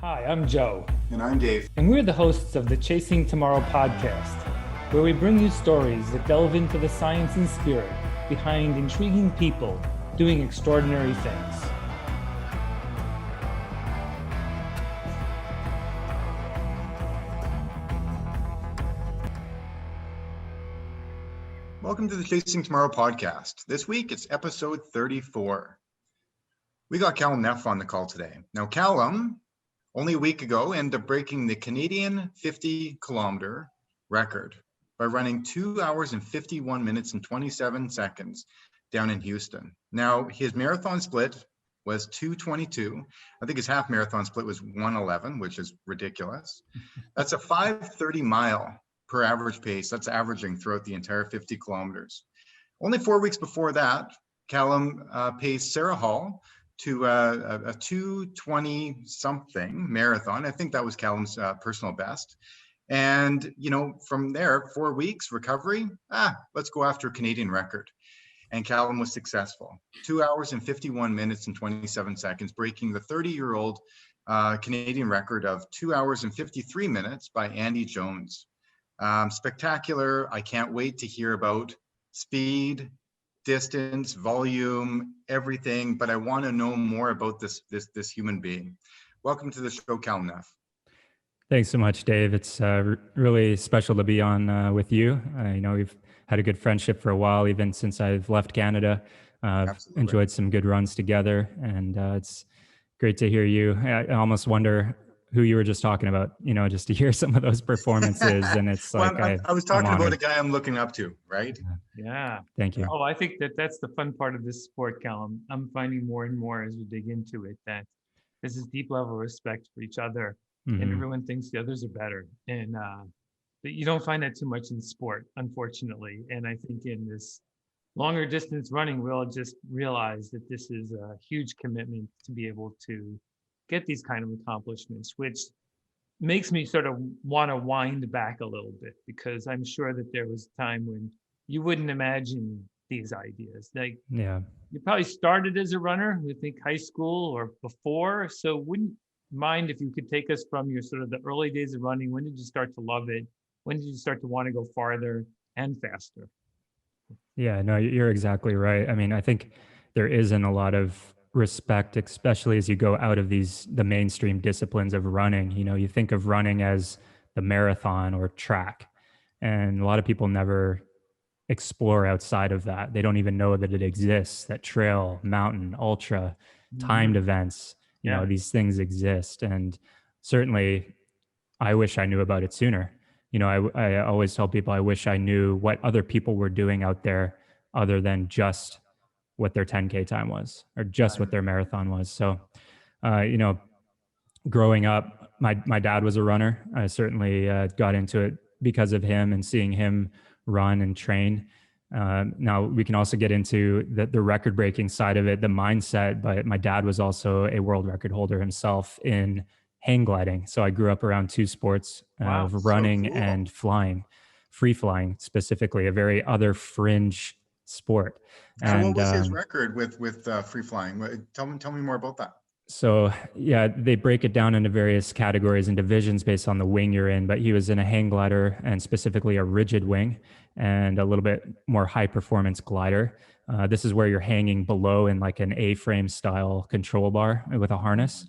Hi, I'm Joe. And I'm Dave. And we're the hosts of the Chasing Tomorrow podcast, where we bring you stories that delve into the science and spirit behind intriguing people doing extraordinary things. Welcome to the Chasing Tomorrow podcast. This week, it's episode 34. We got Calum Neff on the call today. Now, Calum, only a week ago, ended up breaking the Canadian 50-kilometer record by running 2 hours and 51 minutes and 27 seconds down in Houston. Now, his marathon split was 2:22. I think his half marathon split was 1:11, which is ridiculous. That's a 5:30 mile per average pace. That's averaging throughout the entire 50 kilometers. Only 4 weeks before that, Calum paced Sara Hall to a 2:20 something marathon. I think that was Calum's personal best. And, from there, 4 weeks recovery, let's go after a Canadian record. And Calum was successful. 2 hours and 51 minutes and 27 seconds, breaking the 30-year-old Canadian record of 2 hours and 53 minutes by Andy Jones. Spectacular. I can't wait to hear about speed, distance, volume, everything, but I want to know more about this human being. Welcome to the show, Calum Neff. Thanks so much, Dave. It's really special to be on with you. We've had a good friendship for a while, even since I've left Canada. Enjoyed some good runs together, and it's great to hear you. I almost wonder who you were just talking about, just to hear some of those performances. And it's like, I was talking about a guy I'm looking up to, right? Yeah. Thank you. Oh, I think that's the fun part of this sport, Calum. I'm finding more and more as we dig into it that there's this deep level of respect for each other, and everyone thinks the others are better. And but you don't find that too much in sport, unfortunately. And I think in this longer distance running, we'll just realize that this is a huge commitment to be able to get these kind of accomplishments, which makes me sort of want to wind back a little bit, because I'm sure that there was a time when you wouldn't imagine these ideas. Like, yeah, you probably started as a runner, I think high school or before. So wouldn't mind if you could take us from your sort of the early days of running. When did you start to love it? When did you start to want to go farther and faster? Yeah, no, you're exactly right. I mean, I think there isn't a lot of respect, especially as you go out of the mainstream disciplines of running. You think of running as the marathon or track, and a lot of people never explore outside of that. They don't even know that it exists, that trail, mountain, ultra, timed events, these things exist. And certainly I wish I knew about it sooner. I always tell people I wish I knew what other people were doing out there other than just what their 10K time was, or just what their marathon was. So, growing up, my dad was a runner. I certainly got into it because of him and seeing him run and train. Now we can also get into the record-breaking side of it, the mindset, but my dad was also a world record holder himself in hang gliding. So I grew up around two sports of running and flying, free flying specifically, a very other fringe sport. And what was his record with free flying? Tell me more about that. So yeah, they break it down into various categories and divisions based on the wing you're in, but he was in a hang glider, and specifically a rigid wing, and a little bit more high performance glider. This is where you're hanging below in like an A-frame style control bar with a harness.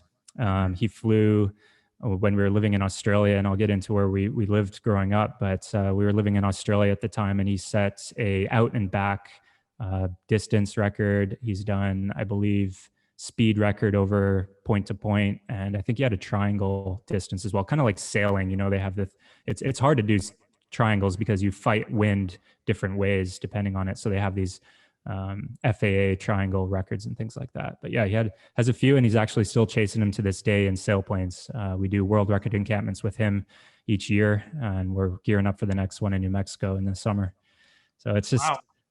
He flew when we were living in Australia, and I'll get into where we lived growing up, but we were living in Australia at the time, and he set a out and back distance record. He's done, I believe, speed record over point to point, and I think he had a triangle distance as well, kind of like sailing. They have it's hard to do triangles because you fight wind different ways depending on it, so they have these FAA triangle records and things like that. But yeah, he has a few, and he's actually still chasing them to this day in sailplanes. We do world record encampments with him each year, and we're gearing up for the next one in New Mexico in the summer. So it's just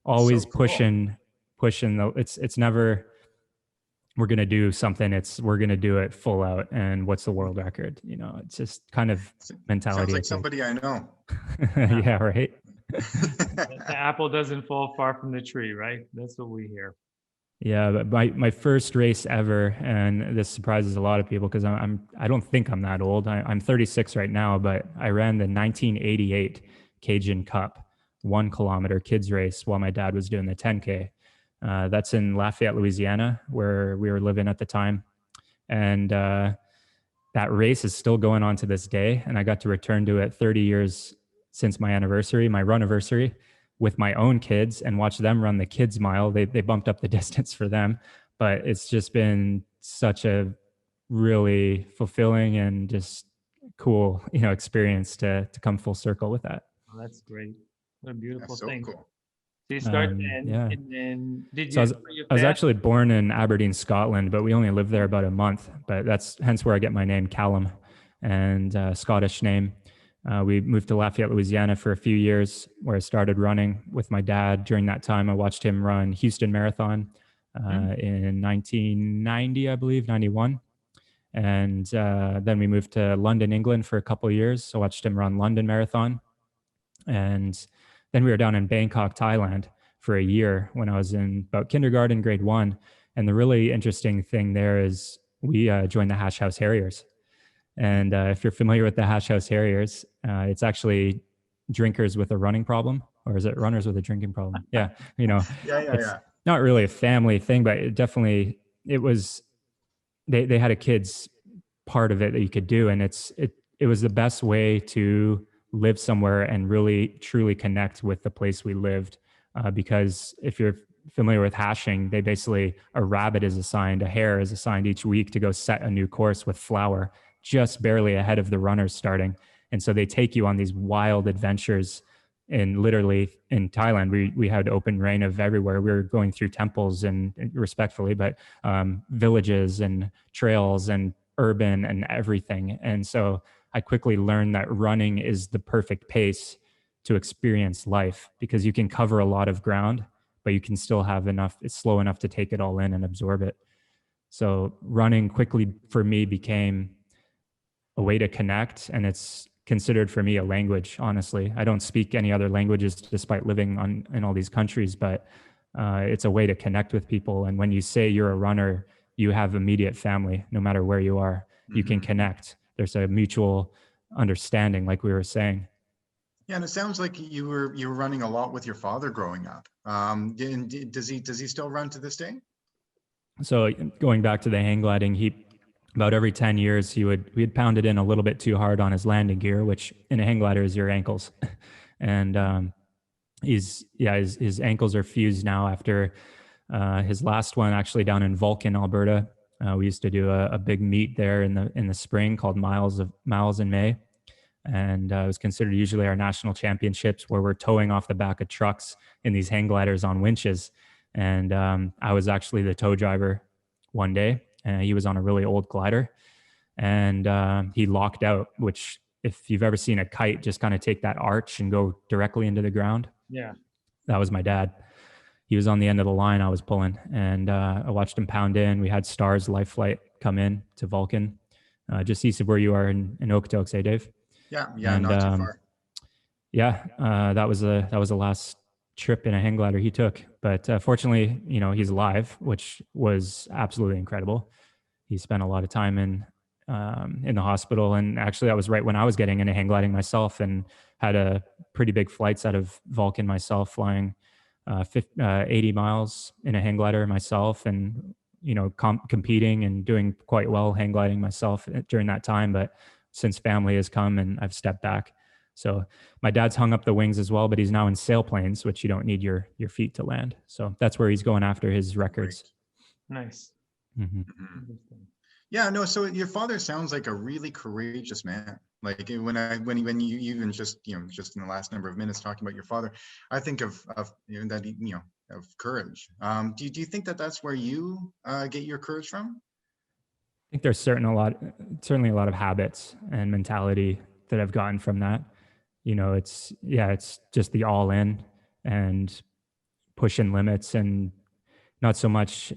always so cool. pushing. It's never we're going to do something. We're going to do it full out. And what's the world record? It's just kind of mentality. Sounds like somebody I know. Yeah, right. The apple doesn't fall far from the tree, right? That's what we hear. Yeah, but my first race ever, and this surprises a lot of people because I don't think I'm that old. I'm 36 right now, but I ran the 1988 Cajun Cup 1 kilometer kids race while my dad was doing the 10K. That's in Lafayette, Louisiana, where we were living at the time, and that race is still going on to this day. And I got to return to it 30 years since my anniversary, my run anniversary, with my own kids and watch them run the kids mile. They bumped up the distance for them, but it's just been such a really fulfilling and just cool, experience to come full circle with that. Oh, that's great. What a beautiful That's so thing. cool. So you start then, Yeah. and then did So you, for your I was family? actually born in Aberdeen, Scotland, but we only lived there about a month. But that's hence where I get my name, Calum, and Scottish name. We moved to Lafayette, Louisiana for a few years, where I started running with my dad. During that time, I watched him run Houston Marathon in 1990, I believe, 91. And then we moved to London, England for a couple of years. So I watched him run London Marathon. And then we were down in Bangkok, Thailand for a year when I was in about kindergarten, grade 1. And the really interesting thing there is we joined the Hash House Harriers. And if you're familiar with the Hash House Harriers, it's actually drinkers with a running problem, or is it runners with a drinking problem? Yeah, it's not really a family thing, but it was, they had a kids part of it that you could do. And it was the best way to live somewhere and really truly connect with the place we lived. Because if you're familiar with hashing, they basically, a rabbit is assigned, a hare is assigned each week to go set a new course with flour, just barely ahead of the runners starting. And so they take you on these wild adventures. And literally in Thailand, we had open reign of everywhere. We were going through temples and respectfully, but villages and trails and urban and everything. And so I quickly learned that running is the perfect pace to experience life, because you can cover a lot of ground, but you can still have enough, it's slow enough to take it all in and absorb it. So running quickly for me became a way to connect, and it's considered for me a language. Honestly, I don't speak any other languages despite living in all these countries, but it's a way to connect with people. And when you say you're a runner, you have immediate family no matter where you are. You can connect. There's a mutual understanding, like we were saying. Yeah, and it sounds like you were running a lot with your father growing up. Does he still run to this day? So going back to the hang gliding, he about every 10 years we'd pound it in a little bit too hard on his landing gear, which in a hang glider is your ankles. And his ankles are fused now after his last one, actually down in Vulcan, Alberta. We used to do a big meet there in the spring called Miles in May. And it was considered usually our national championships, where we're towing off the back of trucks in these hang gliders on winches. And I was actually the tow driver one day. He was on a really old glider, and he locked out, which, if you've ever seen a kite just kind of take that arch and go directly into the ground. Yeah. That was my dad. He was on the end of the line I was pulling, and I watched him pound in. We had Stars Life Flight come in to Vulcan, just east of where you are in Okotoks, Dave? Yeah, and, not too far. Yeah, that was the last trip in a hang glider he took. But fortunately, he's alive, which was absolutely incredible. He spent a lot of time in the hospital, and actually, that was right when I was getting into hang gliding myself, and had a pretty big flights out of Vulcan myself, flying 80 miles in a hang glider myself, and competing and doing quite well hang gliding myself during that time. But since family has come, and I've stepped back. So my dad's hung up the wings as well, but he's now in sailplanes, which you don't need your feet to land. So that's where he's going after his records. Great. Nice. Mm-hmm. Yeah, no. So your father sounds like a really courageous man. Like when you even just just in the last number of minutes talking about your father, I think of that of courage. Do you think that that's where you get your courage from? I think there's certainly a lot of habits and mentality that I've gotten from that. It's just the all in and pushing limits, and not so much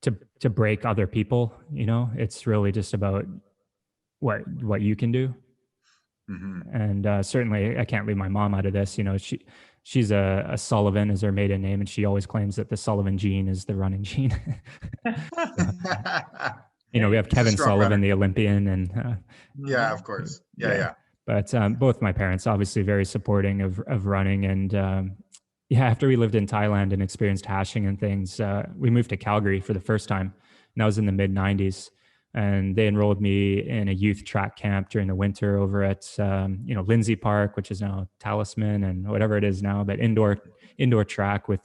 to break other people. It's really just about what you can do. Mm-hmm. And certainly I can't leave my mom out of this. she's a Sullivan is her maiden name, and she always claims that the Sullivan gene is the running gene. We have She's a Kevin strong Sullivan, runner. the Olympian, and Yeah, of course. yeah. Yeah. But both my parents obviously very supporting of running, and yeah, after we lived in Thailand and experienced hashing and things, we moved to Calgary for the first time, and that was in the mid '90s. And they enrolled me in a youth track camp during the winter over at Lindsay Park, which is now Talisman and whatever it is now, but indoor track with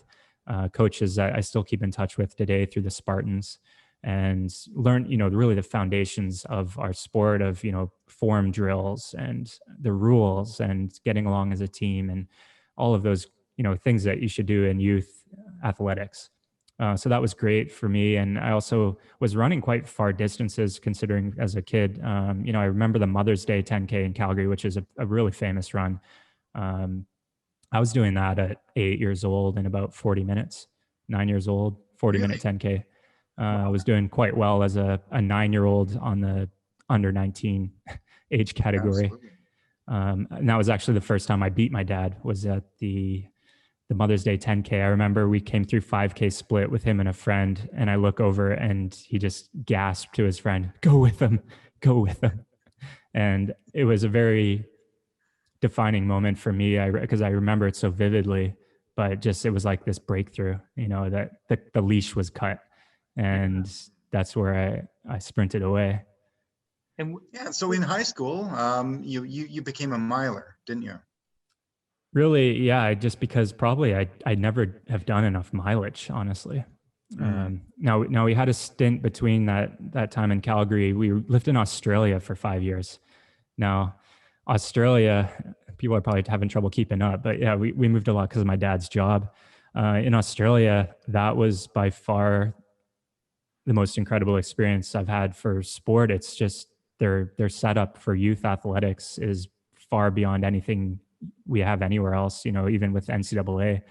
coaches that I still keep in touch with today through the Spartans, and learn really the foundations of our sport of form drills and the rules and getting along as a team and all of those things that you should do in youth athletics. So that was great for me. And I also was running quite far distances considering as a kid. I remember the Mother's Day 10K in Calgary, which is a really famous run. I was doing that at 8 years old in about 40 minutes, 9 years old, 40-minute 10K. I was doing quite well as a 9-year-old on the under 19 age category. And that was actually the first time I beat my dad, was at the Mother's Day 10K. I remember we came through 5K split with him and a friend, and I look over and he just gasped to his friend, go with him. And it was a very defining moment for me because I remember it so vividly, but it was like this breakthrough, that the leash was cut, and that's where I sprinted away. And so in high school, you became a miler, didn't you? Really, yeah, just because probably I never have done enough mileage, honestly. Now we had a stint between that time in Calgary. We lived in Australia for 5 years. Now, Australia, people are probably having trouble keeping up, but yeah, we moved a lot because of my dad's job. In Australia, that was by far the most incredible experience I've had for sport. It's just their setup for youth athletics is far beyond anything we have anywhere else, even with NCAA.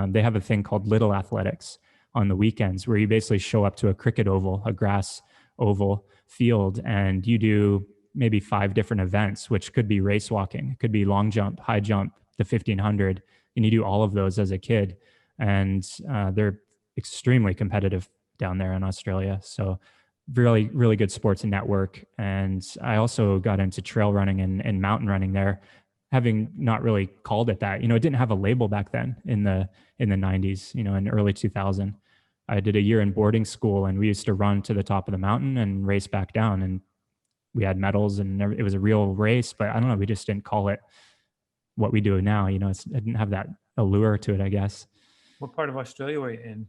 They have a thing called Little Athletics on the weekends where you basically show up to a cricket oval, a grass oval field, and you do maybe 5 different events, which could be race walking, it could be long jump, high jump, the 1500, and you do all of those as a kid. And they're extremely competitive down there in Australia. So really, really good sports network. And I also got into trail running and mountain running there, having not really called it that. It didn't have a label back then in the 90s, in early 2000. I did a year in boarding school, and we used to run to the top of the mountain and race back down, and we had medals, and it was a real race. But I don't know, we just didn't call it what we do now. It didn't have that allure to it, I guess. What part of Australia were you in?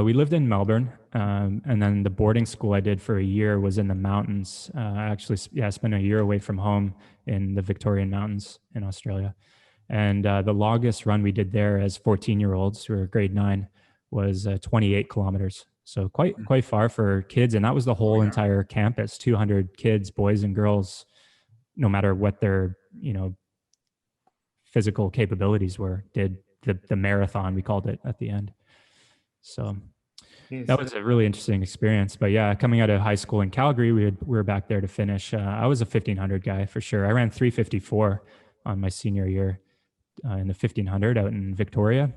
We lived in Melbourne, and then the boarding school I did for a year was in the mountains. I spent a year away from home in the Victorian Mountains in Australia. And the longest run we did there as 14-year-olds who were grade 9 was 28 kilometers. So quite far for kids. And that was the whole entire campus, 200 kids, boys and girls, no matter what their, physical capabilities were, did the marathon, we called it, at the end. So that was a really interesting experience. But yeah, coming out of high school in Calgary, we were back there to finish. I was a 1500 guy for sure. I ran 3:54 on my senior year in the 1500 out in Victoria.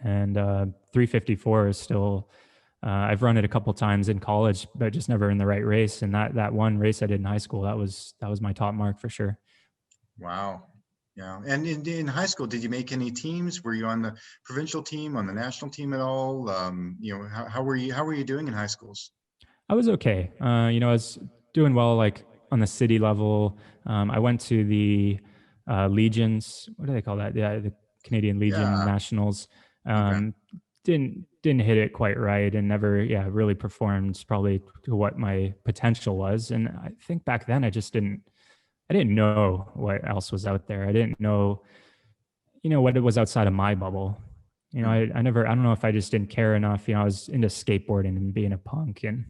And 3:54 is still, I've run it a couple times in college, but just never in the right race. And that one race I did in high school, that was my top mark for sure. Wow. Yeah. And in high school, did you make any teams? Were you on the provincial team, on the national team at all? How were you doing in high schools? I was okay. I was doing well, like on the city level. I went to the Legions. What do they call that? Yeah, the Canadian Legion Nationals. Didn't hit it quite right, and never really performed probably to what my potential was. And I think back then I didn't know what else was out there. I didn't know what it was outside of my bubble. I don't know if I just didn't care enough. I was into skateboarding and being a punk, and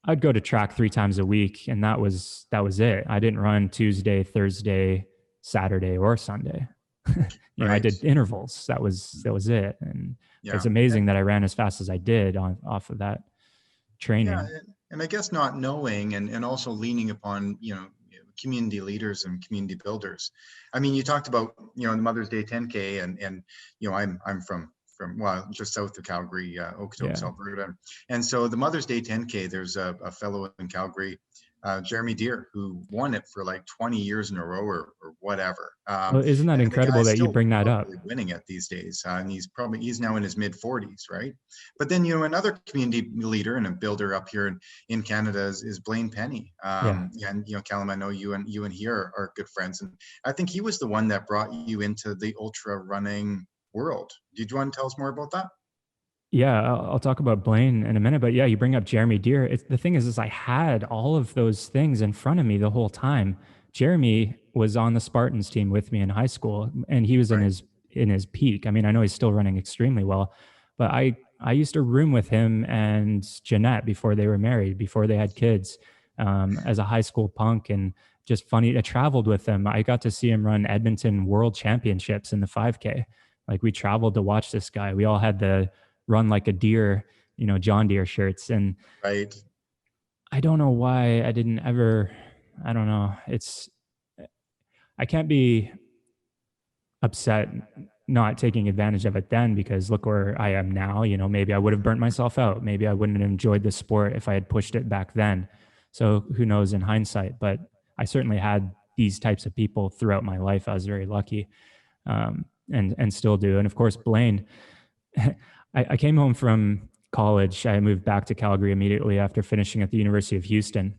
I'd go to track 3 times a week, and that was it. I didn't run Tuesday, Thursday, Saturday, or Sunday. I did intervals. That was it. And it's amazing that I ran as fast as I did off of that training. Yeah, and I guess not knowing and also leaning upon community leaders and community builders. I mean, you talked about, you know, the Mother's Day 10K, and you know, I'm from well, just south of Calgary, Okotoks, Alberta. And so the Mother's Day 10K, there's a fellow in Calgary, Jeremy Deere, who won it for like 20 years in a row or whatever. Well, isn't that and the incredible guy's that you still bring that up? probably winning it these days. And he's now in his mid 40s, right? But then, you know, another community leader and a builder up here in Canada is Blaine Penny. And, you know, Calum, I know you and he are good friends. And I think he was the one that brought you into the ultra running world. Did you want to tell us more about that? Yeah, I'll talk about Blaine in a minute, but yeah, you bring up Jeremy Deere. The thing is I had all of those things in front of me the whole time. Jeremy was on the Spartans team with me in high school, and he was in his peak. I mean, I know he's still running extremely well, but I used to room with him and Jeanette before they were married, before they had kids, as a high school punk. And just funny, I traveled with him. I got to see him run Edmonton World Championships in the 5K. Like, we traveled to watch this guy. We all had the run like a deer, you know, John Deere shirts. And I don't know why I didn't ever, I don't know. I can't be upset not taking advantage of it then, because look where I am now. You know, maybe I would have burnt myself out. Maybe I wouldn't have enjoyed the sport if I had pushed it back then. So who knows in hindsight, but I certainly had these types of people throughout my life. I was very lucky. And still do. And of course, Blaine, I came home from college. I moved back to Calgary immediately after finishing at the University of Houston.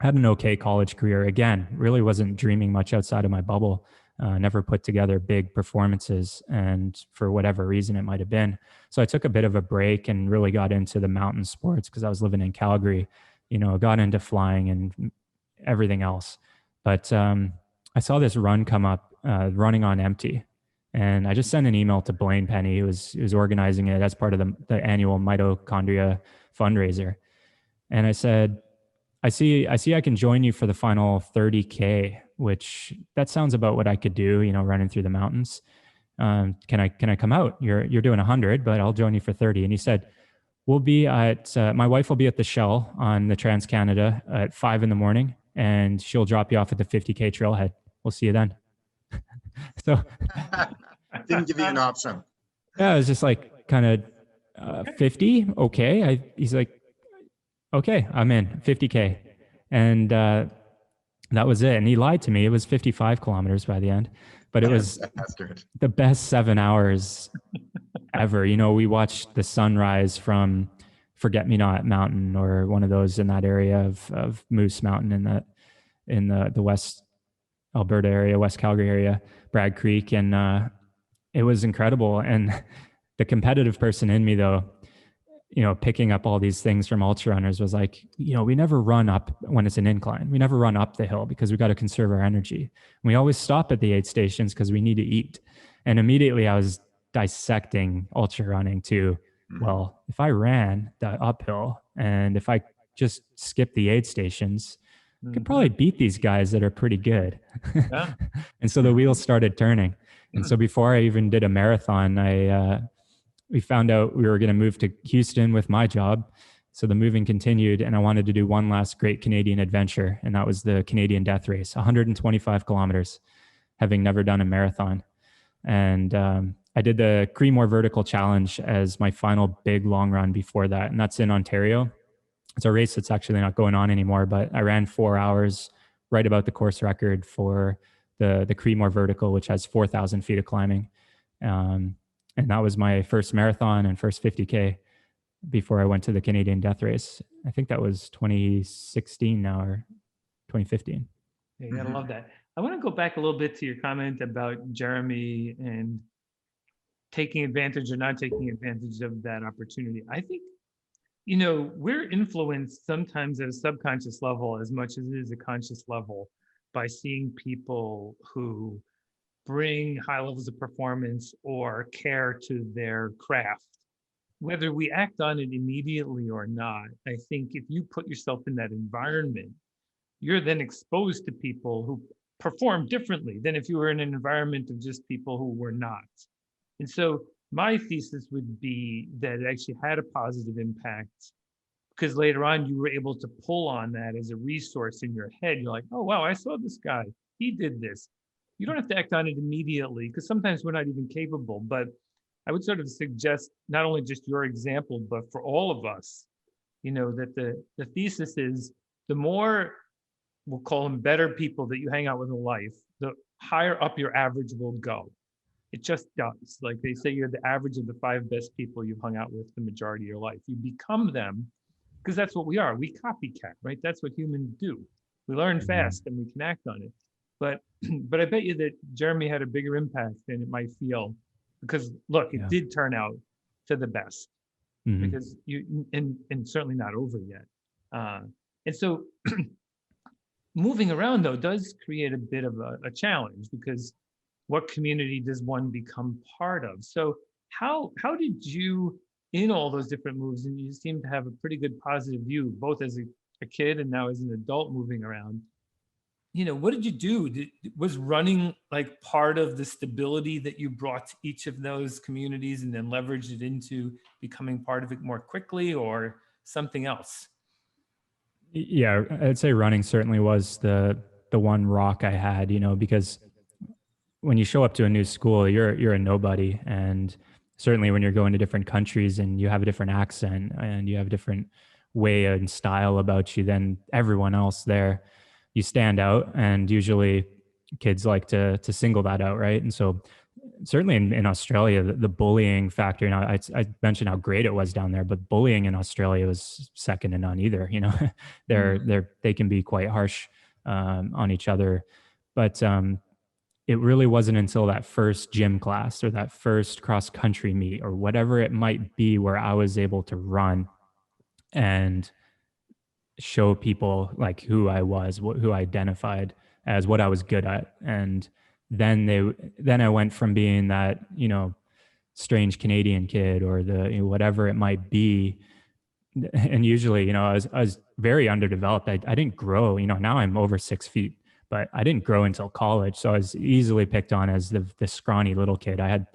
Had an okay college career. Again, really wasn't dreaming much outside of my bubble. Never put together big performances, and for whatever reason it might have been. So I took a bit of a break and really got into the mountain sports because I was living in Calgary. You know, got into flying and everything else. But I saw this run come up, running on empty. And I just sent an email to Blaine Penny, who was organizing it as part of the annual mitochondria fundraiser. And I said, I see I can join you for the final 30K, which that sounds about what I could do, you know, running through the mountains. Can I come out? You're doing 100, but I'll join you for 30. And he said, we'll be at, my wife will be at the Shell on the Trans-Canada at 5 a.m, and she'll drop you off at the 50K trailhead. We'll see you then. So didn't give you an option. Yeah, it was just like kind of 50. Okay. He's like, okay, I'm in 50K. And that was it. And he lied to me. It was 55 kilometers by the end, but it was the best 7 hours ever. You know, we watched the sunrise from Forget-Me-Not Mountain, or one of those in that area of Moose Mountain in the West Alberta area, West Calgary area, Bragg Creek. And it was incredible. And the competitive person in me, though, you know, picking up all these things from ultra runners, was like, you know, we never run up when it's an incline. We never run up the hill because we got to conserve our energy. We always stop at the aid stations because we need to eat. And immediately I was dissecting ultra running to, well, if I ran that uphill and if I just skip the aid stations, I could probably beat these guys that are pretty good. Yeah. And so the wheels started turning. And so before I even did a marathon, we found out we were going to move to Houston with my job. So the moving continued, and I wanted to do one last great Canadian adventure. And that was the Canadian Death Race, 125 kilometers, having never done a marathon. And I did the Creemore Vertical Challenge as my final big long run before that. And that's in Ontario. It's a race that's actually not going on anymore, but I ran 4 hours, right about the course record for the Creemore Vertical, which has 4,000 feet of climbing. And that was my first marathon and first 50K before I went to the Canadian Death Race. I think that was 2016 now, or 2015. Yeah, you gotta love that. I want to go back a little bit to your comment about Jeremy and taking advantage or not taking advantage of that opportunity. I think, you know, we're influenced sometimes at a subconscious level as much as it is a conscious level by seeing people who bring high levels of performance or care to their craft. Whether we act on it immediately or not, I think if you put yourself in that environment, you're then exposed to people who perform differently than if you were in an environment of just people who were not. And so my thesis would be that it actually had a positive impact because later on you were able to pull on that as a resource in your head. You're like, oh, wow, I saw this guy. He did this. You don't have to act on it immediately because sometimes we're not even capable. But I would sort of suggest not only just your example, but for all of us, that the thesis is the more, we'll call them better people that you hang out with in life, the higher up your average will go. It just does. Like they say, you're the average of the 5 best people you've hung out with the majority of your life. You become them because that's what we are. We copycat, right? That's what humans do. We learn fast and we can act on it. But I bet you that Jeremy had a bigger impact than it might feel, because look, it did turn out to the best. Because you and certainly not over yet. And so moving around though does create a bit of a challenge, because what community does one become part of? So how did you, in all those different moves, and you seem to have a pretty good positive view, both as a kid and now as an adult moving around, what did you do? Was running like part of the stability that you brought to each of those communities and then leveraged it into becoming part of it more quickly, or something else? Yeah, I'd say running certainly was the one rock I had, because when you show up to a new school, you're a nobody. And certainly when you're going to different countries and you have a different accent and you have a different way and style about you than everyone else there, you stand out. And usually kids like to single that out, right? And so certainly in Australia, the bullying factor, I mentioned how great it was down there, but bullying in Australia was second to none either. They can be quite harsh on each other. But it really wasn't until that first gym class or that first cross country meet or whatever it might be where I was able to run and show people like who I was, who I identified as, what I was good at. And then I went from being that, strange Canadian kid or whatever it might be. And usually, I was very underdeveloped. I didn't grow, now I'm over 6 feet, but I didn't grow until college. So I was easily picked on as the scrawny little kid. I had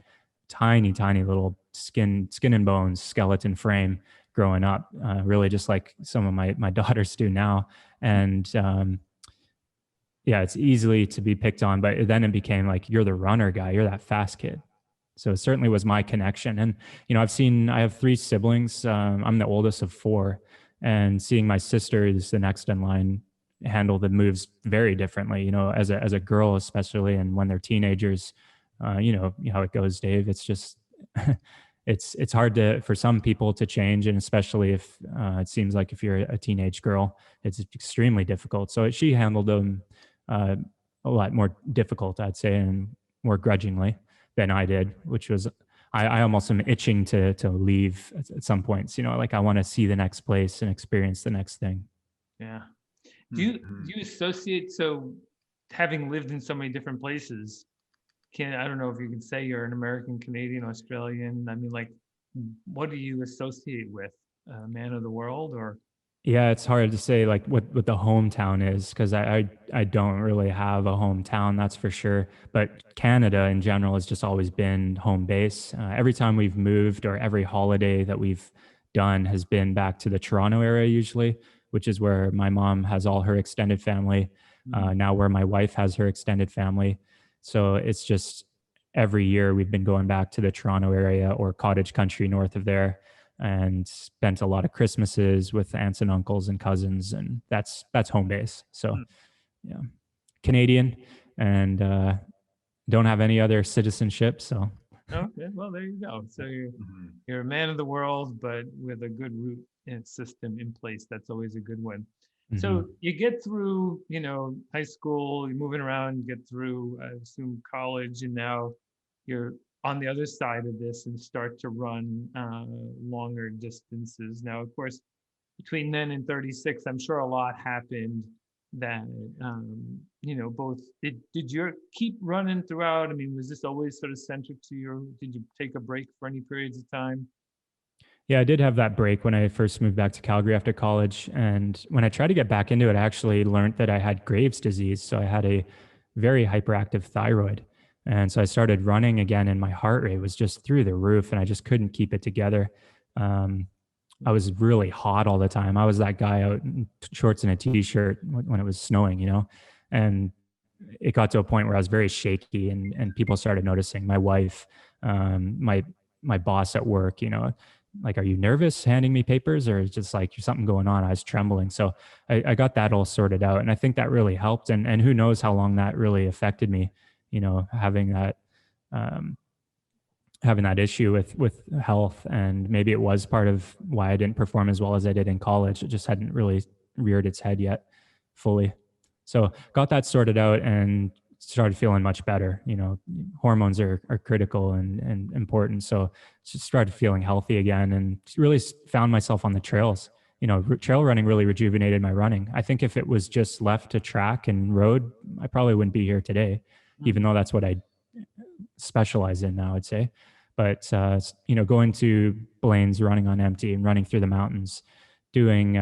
tiny little skin and bones, skeleton frame growing up, really just like some of my daughters do now. And it's easily to be picked on, but then it became like, you're the runner guy, you're that fast kid. So it certainly was my connection. And, I have 3 siblings. I'm the oldest of 4, and seeing my sisters, the next in line, handle the moves very differently, as a girl, especially. And when they're teenagers, you know how it goes, Dave. It's just, it's hard for some people to change. And especially if it seems like if you're a teenage girl, it's extremely difficult. So she handled them a lot more difficult, I'd say, and more grudgingly than I did, which was, I almost am itching to leave at some points, like I want to see the next place and experience the next thing. Yeah. Do you associate, so having lived in so many different places, I don't know if you can say you're an American, Canadian, Australian. I mean, like, what do you associate with? Man of the world, or? Yeah, it's hard to say like what the hometown is, because I don't really have a hometown, that's for sure. But Canada in general has just always been home base. Every time we've moved, or every holiday that we've done, has been back to the Toronto area usually, which is where my mom has all her extended family. Now where my wife has her extended family. So it's just every year we've been going back to the Toronto area or cottage country north of there, and spent a lot of Christmases with aunts and uncles and cousins, and that's home base. So yeah, Canadian, and don't have any other citizenship. So Okay, well, there you go. So you're a man of the world, but with a good root and system in place. That's always a good one. So you get through, high school, you're moving around, get through, I assume, college, and now you're on the other side of this and start to run longer distances. Now, of course, between then and 36, I'm sure a lot happened that, both, did you keep running throughout? I mean, was this always sort of centered to did you take a break for any periods of time? yeah, I did have that break when I first moved back to Calgary after college. And when I tried to get back into it, I actually learned that I had Graves' disease. So I had a very hyperactive thyroid. And so I started running again, and my heart rate was just through the roof, and I just couldn't keep it together. I was really hot all the time. I was that guy out in shorts and a t-shirt when it was snowing, and it got to a point where I was very shaky, and people started noticing. My wife, my boss at work, like, are you nervous handing me papers, or is just like there's something going on? I was trembling. So I got that all sorted out. And I think that really helped. And who knows how long that really affected me, having um, that issue with health. And maybe it was part of why I didn't perform as well as I did in college. It just hadn't really reared its head yet fully. So got that sorted out and started feeling much better. Hormones are critical and important. So just started feeling healthy again, and really found myself on the trails. Trail running really rejuvenated my running. I think if it was just left to track and road, I probably wouldn't be here today, even though that's what I specialize in now, I'd say. But going to Blaine's, running on empty and running through the mountains, doing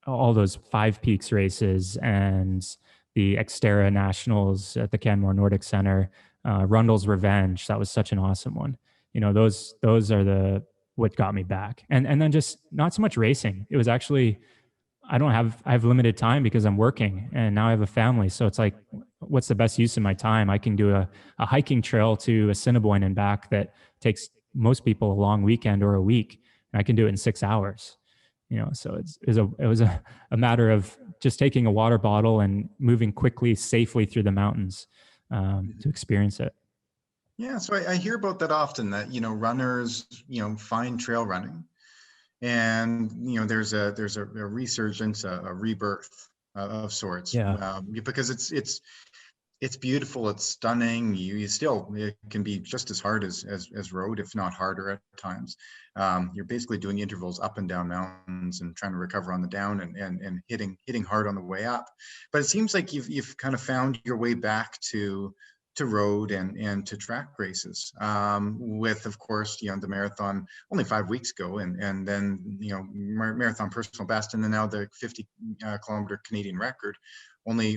all those 5 Peaks races and the Xterra Nationals at the Canmore Nordic Center, Rundle's Revenge. That was such an awesome one. Those are what got me back. And then just not so much racing. It was actually, I have limited time because I'm working, and now I have a family. So it's like, what's the best use of my time? I can do a hiking trail to Assiniboine and back that takes most people a long weekend or a week. And I can do it in 6 hours. So it was a matter of just taking a water bottle and moving quickly, safely through the mountains to experience it. Yeah, so I hear about that often, that runners find trail running, and there's a resurgence, a rebirth of sorts. Yeah. Because it's beautiful, it's stunning. It can be just as hard as road, if not harder at times. You're basically doing intervals up and down mountains and trying to recover on the down, and hitting hard on the way up. But it seems like you've kind of found your way back to road and to track races, with, of course, the marathon only 5 weeks ago, and then marathon personal best, and then now the 50 kilometer Canadian record only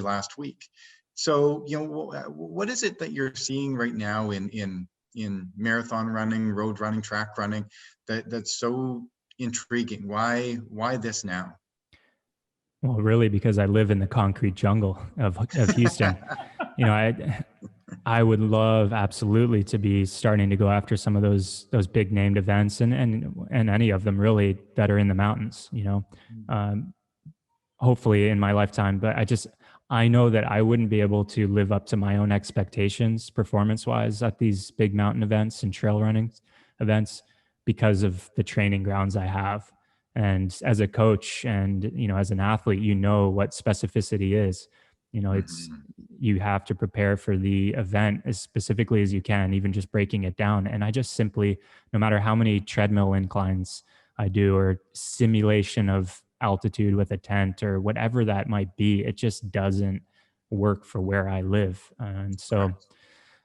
last week. So what is it that you're seeing right now in marathon running, road running, track running, that's so intriguing? Why this now? Well, really, because I live in the concrete jungle of Houston. I would love absolutely to be starting to go after some of those big named events, and any of them really that are in the mountains. Hopefully in my lifetime, but I know that I wouldn't be able to live up to my own expectations performance-wise at these big mountain events and trail running events because of the training grounds I have. And as a coach and, as an athlete, what specificity is. It's, you have to prepare for the event as specifically as you can, even just breaking it down. And I just simply, no matter how many treadmill inclines I do, or simulation of altitude with a tent or whatever that might be, it just doesn't work for where I live. And so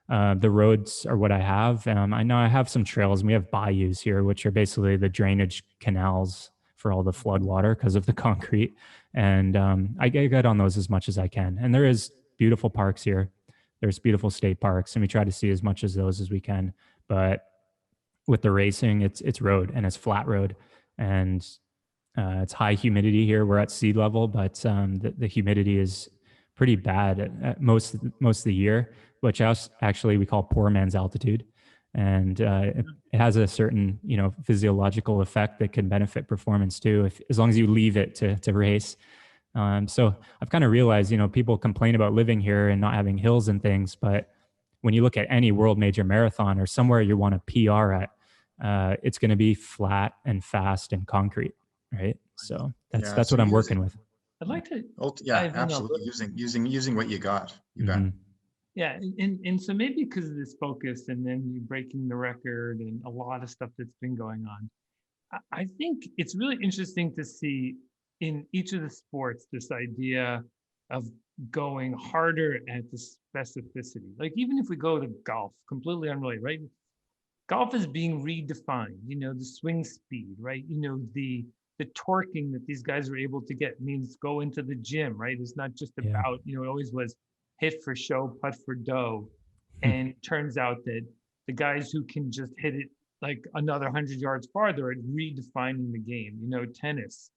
the roads are what I have. I know I have some trails, and we have bayous here, which are basically the drainage canals for all the flood water because of the concrete. And I get on those as much as I can. And there is beautiful parks here. There's beautiful state parks, and we try to see as much of those as we can. But with the racing, it's road, and it's flat road, and it's high humidity here. We're at sea level, but the humidity is pretty bad at most of the year, which actually we call poor man's altitude. And it has a certain physiological effect that can benefit performance too, as long as you leave it to race. So I've kind of realized, people complain about living here and not having hills and things, but when you look at any world major marathon or somewhere you want to PR at, it's going to be flat and fast and concrete, right? So that's what I'm working with. I'd like to. Absolutely. Using what you got. You bet. Yeah, and so maybe because of this focus, and then you breaking the record and a lot of stuff that's been going on, I think it's really interesting to see in each of the sports this idea of going harder at the specificity. Like, even if we go to golf, completely unrelated, right? Golf is being redefined, the swing speed, right? The torquing that these guys are able to get means go into the gym, right? It's not just about, it always was hit for show, putt for dough. And it turns out that the guys who can just hit it like another 100 yards farther at redefining the game. Tennis,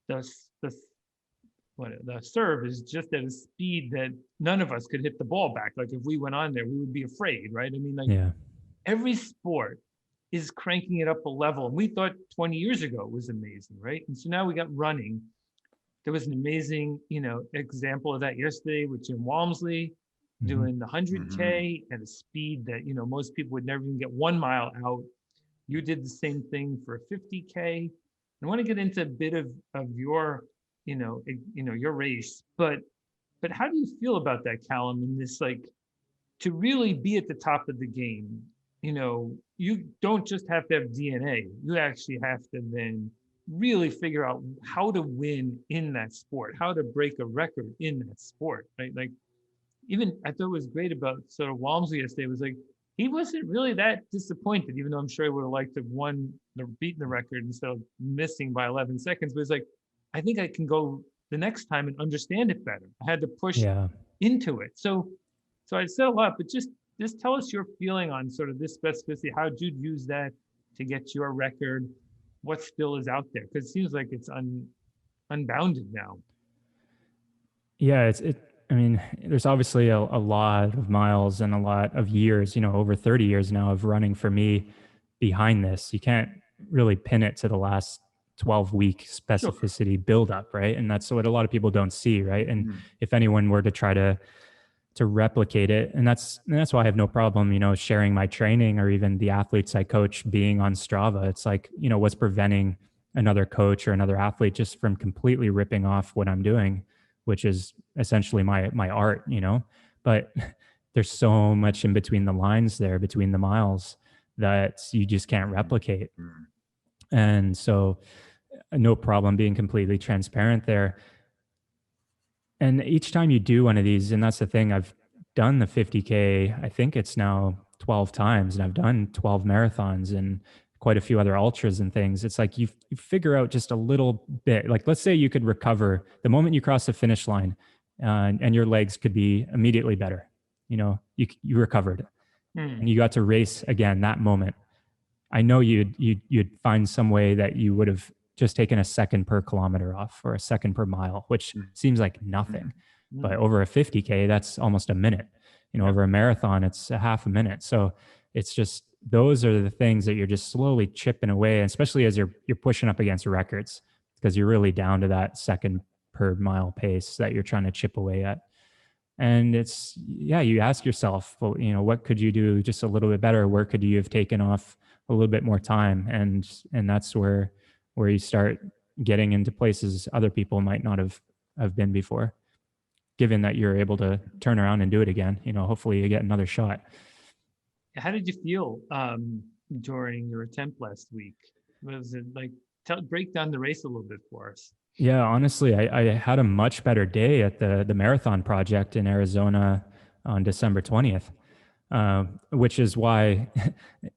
the the the serve is just at a speed that none of us could hit the ball back. Like if we went on there, we would be afraid, right? I mean, like Yeah. every sport is cranking it up a level. And we thought 20 years ago it was amazing, right? And so now we got running. There was an amazing, example of that yesterday with Jim Walmsley doing the 100K at a speed that, most people would never even get 1 mile out. You did the same thing for a 50K. I want to get into a bit of your, your race, but how do you feel about that, Calum, in this, like, to really be at the top of the game? You don't just have to have DNA. You actually have to then really figure out how to win in that sport, how to break a record in that sport, right? Like, even I thought it was great about sort of Walmsley yesterday was like, he wasn't really that disappointed, even though I'm sure he would have liked to have beaten the record instead of missing by 11 seconds. But it's like, I think I can go the next time and understand it better. I had to push into it. So I said a lot, but just tell us your feeling on sort of this specificity. How did you use that to get your record? What still is out there? Because it seems like it's unbounded now. Yeah, I mean, there's obviously a lot of miles and a lot of years, over 30 years now of running for me behind this. You can't really pin it to the last 12-week specificity buildup, right? And that's what a lot of people don't see, right? And if anyone were to try to replicate it, and that's why I have no problem, sharing my training or even the athletes I coach being on Strava. It's like, what's preventing another coach or another athlete just from completely ripping off what I'm doing, which is essentially my art, but there's so much in between the lines there, between the miles, that you just can't replicate. And so no problem being completely transparent there. And each time you do one of these, and that's the thing, I've done the 50K, I think it's now 12 times, and I've done 12 marathons and quite a few other ultras and things. It's like you figure out just a little bit. Like, let's say you could recover the moment you cross the finish line, and your legs could be immediately better. You recovered, and you got to race again that moment. I know you'd find some way that you would have just taken a second per kilometer off or a second per mile, which seems like nothing. But over a 50K, that's almost a minute. Over a marathon, it's a half a minute. So it's just, those are the things that you're just slowly chipping away, especially as you're pushing up against records, because you're really down to that second per mile pace that you're trying to chip away at. And it's, you ask yourself, well, what could you do just a little bit better? Where could you have taken off a little bit more time? And that's where you start getting into places other people might not have been before, given that you're able to turn around and do it again. Hopefully you get another shot. How did you feel during your attempt last week? Was it like, break down the race a little bit for us? Yeah, honestly, I had a much better day at the marathon project in Arizona on December 20th, which is why,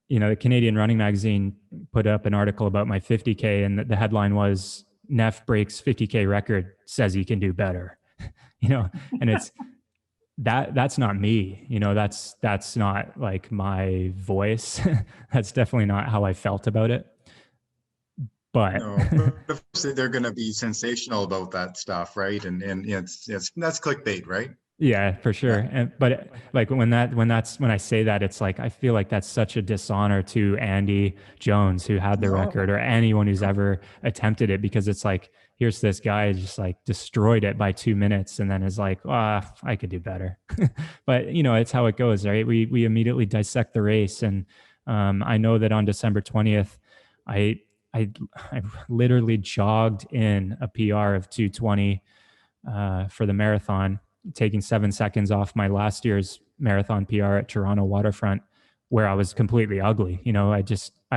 the Canadian Running Magazine put up an article about my 50K, and the headline was, Neff breaks 50K record, says he can do better. And it's, that's not me, that's not like my voice. That's definitely not how I felt about it. But they're going to be sensational about that stuff, right? And it's that's clickbait, right? Yeah, for sure. And but like when I say that, it's like I feel like that's such a dishonor to Andy Jones, who had the record, or anyone who's ever attempted it, because it's like, here's this guy just like destroyed it by 2 minutes and then is like, I could do better. But it's how it goes, right? We immediately dissect the race. And I know that on December 20th, I literally jogged in a PR of 2:20 for the marathon, taking 7 seconds off my last year's marathon PR at Toronto Waterfront, where I was completely ugly. I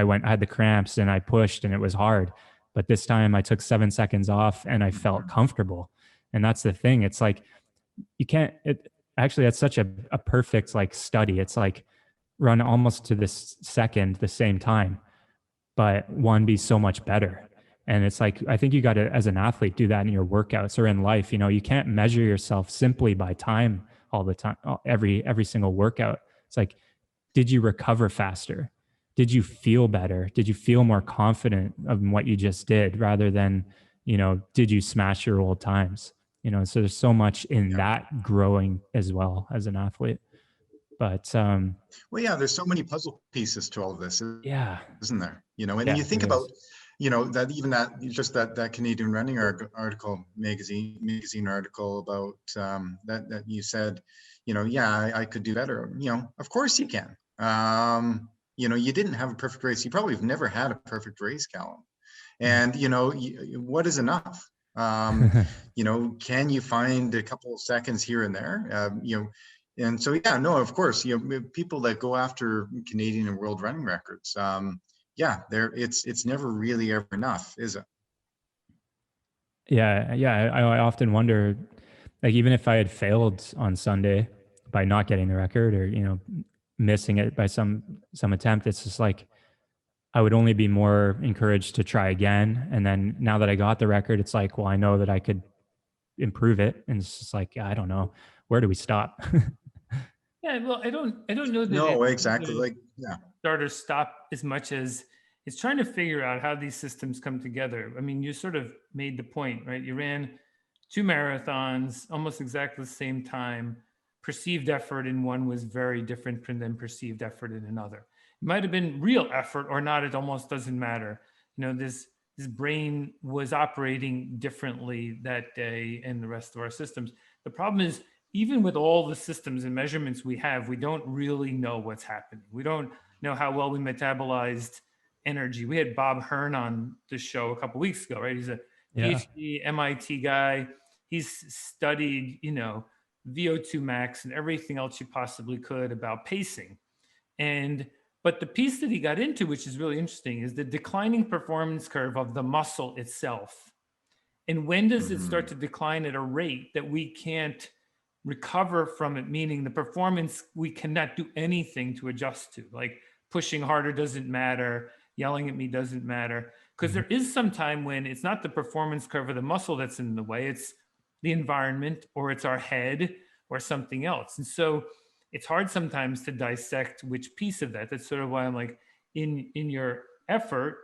had the cramps and I pushed and it was hard. But this time I took 7 seconds off and I felt comfortable. And that's the thing. It's like, that's such a perfect like study. It's like run almost to this second, the same time, but one be so much better. And it's like, I think you got to, as an athlete, do that in your workouts or in life. You can't measure yourself simply by time all the time, every single workout. It's like, did you recover faster? did you feel better? Did you feel more confident of what you just did rather than, did you smash your old times? So there's so much in Yeah. that growing as well as an athlete. But Well, yeah, there's so many puzzle pieces to all of this, yeah, isn't there? And yeah, you think there about, is. that even that Canadian running article, magazine article about that you said, yeah, I could do better. Of course you can. You didn't have a perfect race. You probably have never had a perfect race, Calum. And, what is enough? Can you find a couple of seconds here and there? And so, yeah, no, of course, people that go after Canadian and world running records, yeah, it's never really ever enough, is it? Yeah, yeah. I often wonder, like, even if I had failed on Sunday by not getting the record or missing it by some attempt, it's just like I would only be more encouraged to try again. And then now that I got the record, it's like, well, I know that I could improve it, and it's just like, I don't know, where do we stop? Yeah, well, I don't know that No, it's exactly. the Like, yeah. start or stop as much as it's trying to figure out how these systems come together. I mean, you sort of made the point, right? You ran two marathons almost exactly the same time. Perceived effort in one was very different than perceived effort in another. It might have been real effort or not. It almost doesn't matter. This brain was operating differently that day and the rest of our systems. The problem is, even with all the systems and measurements we have, we don't really know what's happening. We don't know how well we metabolized energy. We had Bob Hearn on the show a couple weeks ago, right? He's a Yeah. PhD MIT guy. He's studied, VO2 max and everything else you possibly could about pacing. But the piece that he got into, which is really interesting, is the declining performance curve of the muscle itself. And when does it start Mhm. to decline at a rate that we can't recover from it? Meaning the performance, we cannot do anything to adjust to. Like pushing harder doesn't matter, yelling at me doesn't matter. Because Mhm. there is some time when it's not the performance curve of the muscle that's in the way, it's the environment or it's our head or something else. And so it's hard sometimes to dissect which piece of that. That's sort of why I'm like, in your effort,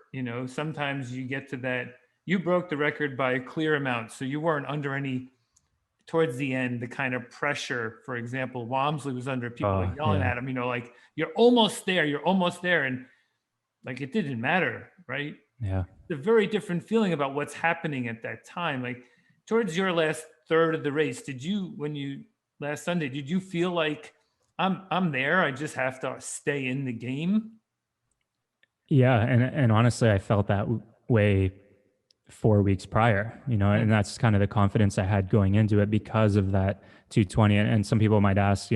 sometimes you get to that. You broke the record by a clear amount, so you weren't under any, towards the end, the kind of pressure. For example, Walmsley was under people like Oh, yelling yeah. at him, like, you're almost there, and like it didn't matter, right? Yeah. It's a very different feeling about what's happening at that time. Like towards your last third of the race, when you last Sunday, did you feel like I'm there? I just have to stay in the game. Yeah. And honestly, I felt that way 4 weeks prior, Yeah. and that's kind of the confidence I had going into it because of that 220. And some people might ask,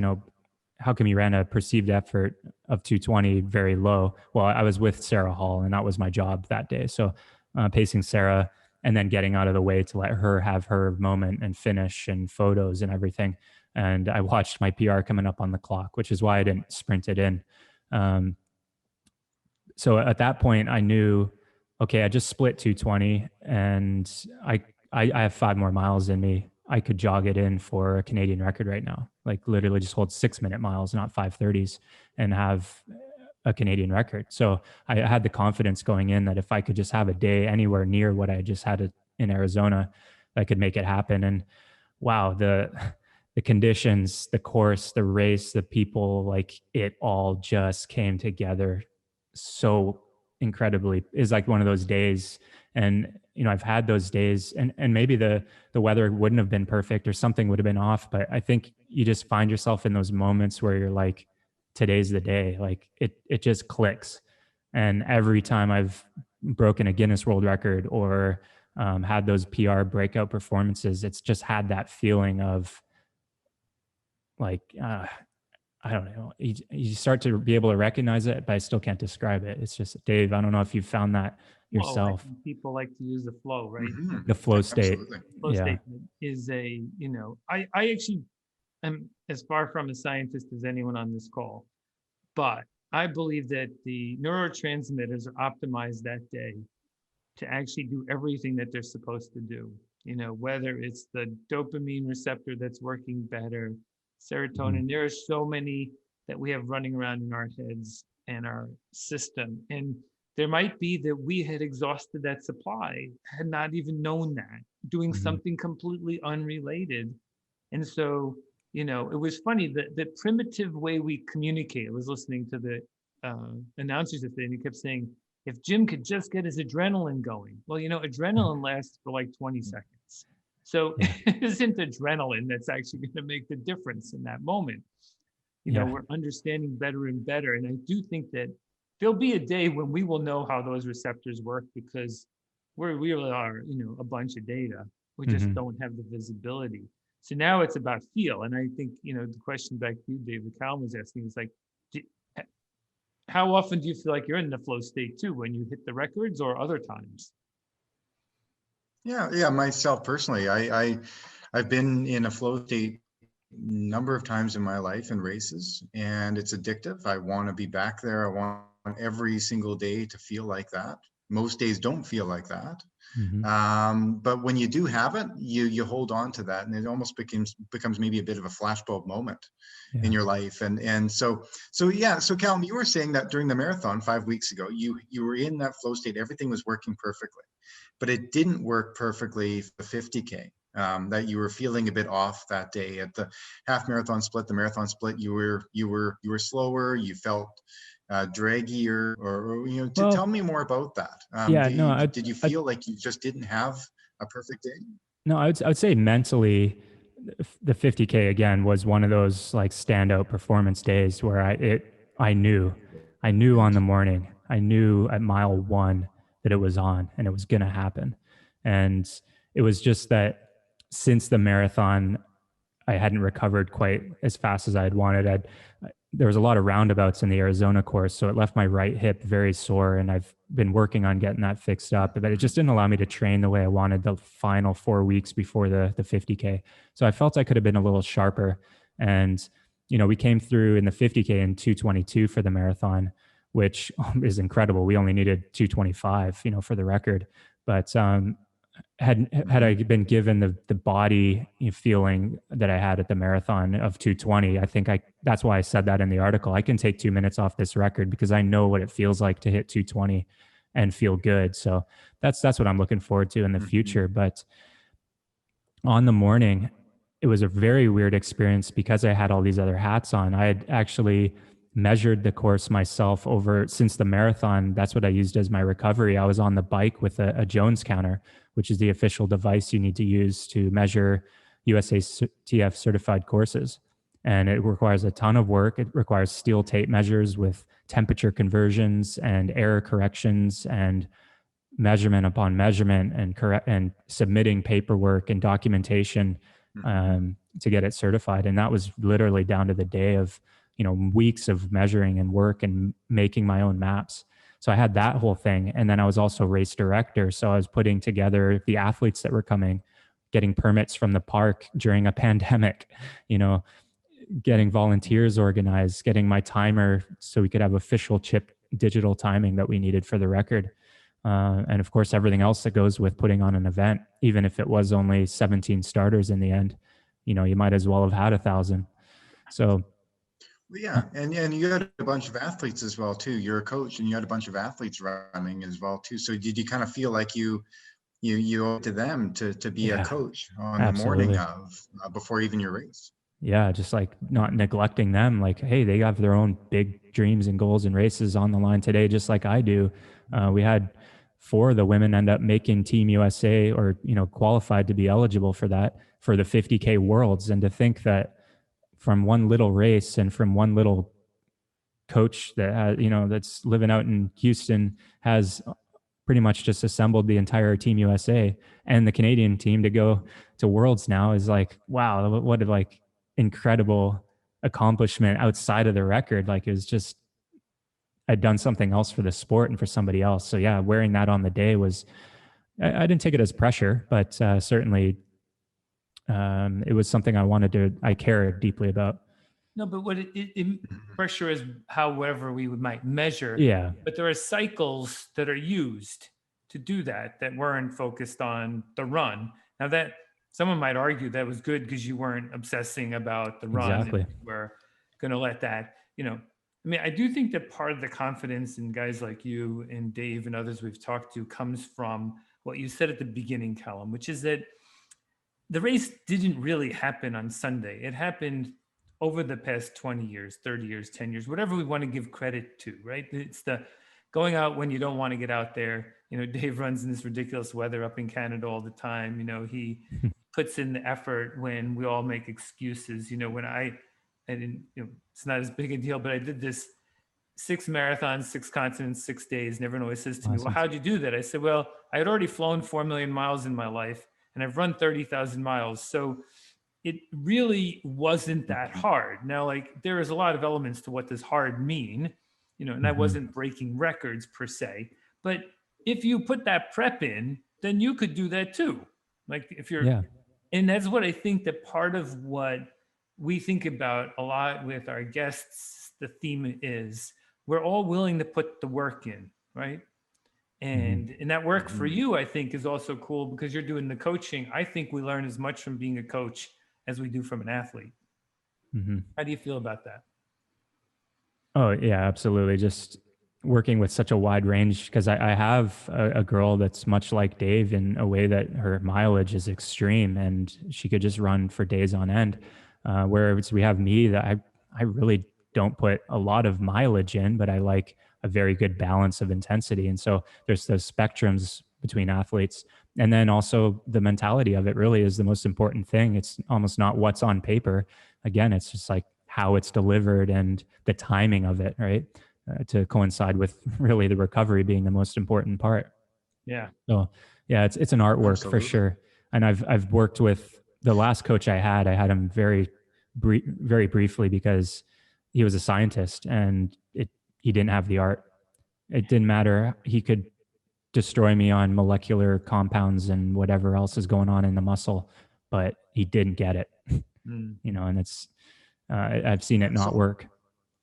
how come you ran a perceived effort of 220 very low? Well, I was with Sara Hall, and that was my job that day. So pacing Sara and then getting out of the way to let her have her moment and finish and photos and everything. And I watched my PR coming up on the clock, which is why I didn't sprint it in. Um, so at that point I knew, okay, I just split 220 and I have 5 more miles in me. I could jog it in for a Canadian record right now. Like literally just hold 6 minute miles, not 5:30s, and have a Canadian record. So I had the confidence going in that if I could just have a day anywhere near what I just had in Arizona, I could make it happen. And wow, the conditions, the course, the race, the people, like it all just came together so incredibly. Is like one of those days. And I've had those days, and maybe the weather wouldn't have been perfect or something would have been off, but I think you just find yourself in those moments where you're like, today's the day. Like it just clicks. And every time I've broken a Guinness World Record or had those PR breakout performances, it's just had that feeling of like, I don't know. You start to be able to recognize it, but I still can't describe it. It's just, Dave, I don't know if you've found that Flow. I yourself. think people like to use the flow, right? Mhm. The flow state. Absolutely. Flow Yeah. statement is I actually am as far from a scientist as anyone on this call, but I believe that the neurotransmitters are optimized that day to actually do everything that they're supposed to do. Whether it's the dopamine receptor that's working better, Mhm. serotonin, there are so many that we have running around in our heads. and our system. And there might be that we had exhausted that supply, had not even known that, doing something completely unrelated. And so, it was funny that the primitive way we communicate. I was listening to the announcers yesterday, and he kept saying, if Jim could just get his adrenaline going. Well, adrenaline lasts for like 20 seconds. So it isn't adrenaline that's actually going to make the difference in that moment. We're understanding better and better. And I do think that there'll be a day when we will know how those receptors work, because we really are, a bunch of data. We just don't have the visibility. So now it's about feel. And I think, the question back to you, David, Calum was asking is like, how often do you feel like you're in the flow state too, when you hit the records or other times? Yeah. Myself personally, I've been in a flow state number of times in my life in races, and it's addictive. I want to be back there. I want every single day to feel like that. Most days don't feel like that. But when you do have it, you hold on to that, and it almost becomes maybe a bit of a flashbulb moment in your life. And so Calum, you were saying that during the marathon 5 weeks ago, you were in that flow state, everything was working perfectly, but it didn't work perfectly for the 50K. That you were feeling a bit off that day at the half marathon split. The marathon split, you were slower. You felt draggier, or tell me more about that. Did you feel like you just didn't have a perfect day? No, I would say mentally, the 50K again was one of those like standout performance days where I knew on the morning, I knew at mile 1 that it was on and it was going to happen. And it was just that since the marathon, I hadn't recovered quite as fast as I had wanted. There was a lot of roundabouts in the Arizona course, so it left my right hip very sore, and I've been working on getting that fixed up, but it just didn't allow me to train the way I wanted the final 4 weeks before the 50K. So I felt I could have been a little sharper. And, we came through in the 50K in 2:22 for the marathon, which is incredible. We only needed 2:25, for the record. But had I been given the body feeling that I had at the marathon of 2:20, I think that's why I said that in the article. I can take 2 minutes off this record because I know what it feels like to hit 2:20 and feel good. So that's what I'm looking forward to in the future. But on the morning, it was a very weird experience because I had all these other hats on. I had actually measured the course myself since the marathon. That's what I used as my recovery. I was on the bike with a Jones counter, which is the official device you need to use to measure USATF certified courses. And it requires a ton of work. It requires steel tape measures with temperature conversions and error corrections and measurement upon measurement and submitting paperwork and documentation to get it certified. And that was literally down to the day of weeks of measuring and work and making my own maps. So I had that whole thing. And then I was also race director. So I was putting together the athletes that were coming, getting permits from the park during a pandemic, getting volunteers organized, getting my timer so we could have official chip digital timing that we needed for the record. And of course, everything else that goes with putting on an event, even if it was only 17 starters in the end, you might as well have had 1,000. So yeah, and you had a bunch of athletes as well too. You're a coach, and you had a bunch of athletes running as well too. So did you kind of feel like you owe it to them to be a coach on the morning of before even your race? Yeah, just like not neglecting them. Like, hey, they have their own big dreams and goals and races on the line today, just like I do. We had 4 of the women end up making Team USA or qualified to be eligible for that for the 50K Worlds, and to think that from one little race and from one little coach that that's living out in Houston has pretty much just assembled the entire Team USA and the Canadian team to go to Worlds now is like, wow, what a incredible accomplishment outside of the record. Like, it was just, I'd done something else for the sport and for somebody else. So yeah, wearing that on the day was, I didn't take it as pressure, but certainly it was something I cared deeply about. No, but what pressure is however we might measure. Yeah. But there are cycles that are used to do that weren't focused on the run. Now that someone might argue that was good because you weren't obsessing about the run. Exactly. And we're going to let that, I mean, I do think that part of the confidence in guys like you and Dave and others we've talked to comes from what you said at the beginning, Calum, which is that the race didn't really happen on Sunday. It happened over the past 20 years, 30 years, 10 years, whatever we want to give credit to, right? It's the going out when you don't want to get out there. Dave runs in this ridiculous weather up in Canada all the time. He puts in the effort when we all make excuses. When I didn't, it's not as big a deal, but I did this 6 marathons, 6 continents, 6 days. And everyone always says to me, well, Awesome. how'd you do that? I said, well, I had already flown 4 million miles in my life and I've run 30,000 miles. So it really wasn't that hard. Now, like, there is a lot of elements to what does hard mean, and I wasn't breaking records per se, but if you put that prep in, then you could do that too. Like if you're, Yeah. and that's what I think that part of what we think about a lot with our guests, the theme is we're all willing to put the work in, right? And that work for you, I think, is also cool because you're doing the coaching. I think we learn as much from being a coach as we do from an athlete. How do you feel about that? Oh, yeah, absolutely. Just working with such a wide range, because I have a girl that's much like Dave in a way that her mileage is extreme and she could just run for days on end. Whereas we have me that I really don't put a lot of mileage in, but I like a very good balance of intensity. And so there's those spectrums between athletes. And then also the mentality of it really is the most important thing. It's almost not what's on paper. Again, it's just like how it's delivered and the timing of it, right? To coincide with really the recovery being the most important part. Yeah. So yeah, it's an artwork Absolutely. for sure. And I've worked with the last coach I had him very briefly because he was a scientist and he didn't have the art. It didn't matter. He could destroy me on molecular compounds and whatever else is going on in the muscle, but he didn't get it. And it's I've seen it not work.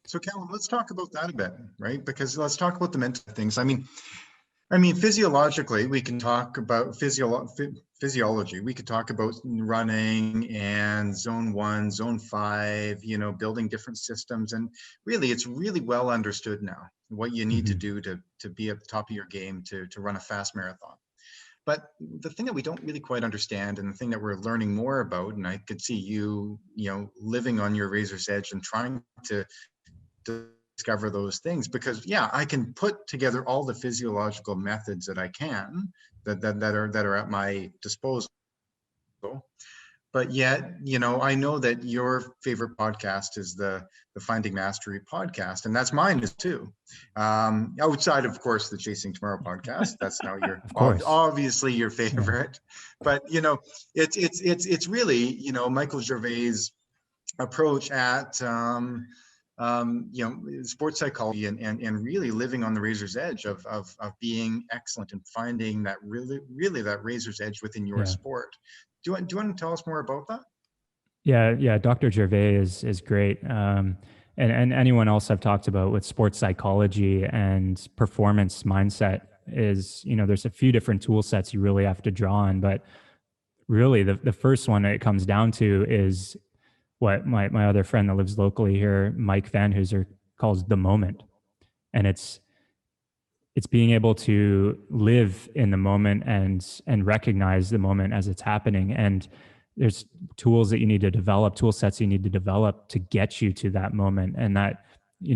So Calum, let's talk about that a bit, right? Because let's talk about the mental things. I mean, physiologically, we can talk about physiology. We could talk about running and zone 1, zone 5, building different systems. And really, it's really well understood now what you need to do to be at the top of your game to run a fast marathon. But the thing that we don't really quite understand, and the thing that we're learning more about, and I could see you, living on your razor's edge and trying to discover those things, because I can put together all the physiological methods that I can that are at my disposal. But yet, I know that your favorite podcast is the Finding Mastery podcast, and that's mine too. Outside, of course, the Chasing Tomorrow podcast. That's now your obviously your favorite. But it's really Michael Gervais' approach at sports psychology and really living on the razor's edge of being excellent and finding that really that razor's edge within your sport. Do you want to tell us more about that? Yeah. Dr. Gervais is great. And anyone else I've talked about with sports psychology and performance mindset is, there's a few different tool sets you really have to draw on, but really the first one it comes down to is what my other friend that lives locally here, Mike Van Hooser, calls the moment. And it's being able to live in the moment and recognize the moment as it's happening. And there's tools that you need to develop, tool sets you need to develop to get you to that moment. And that,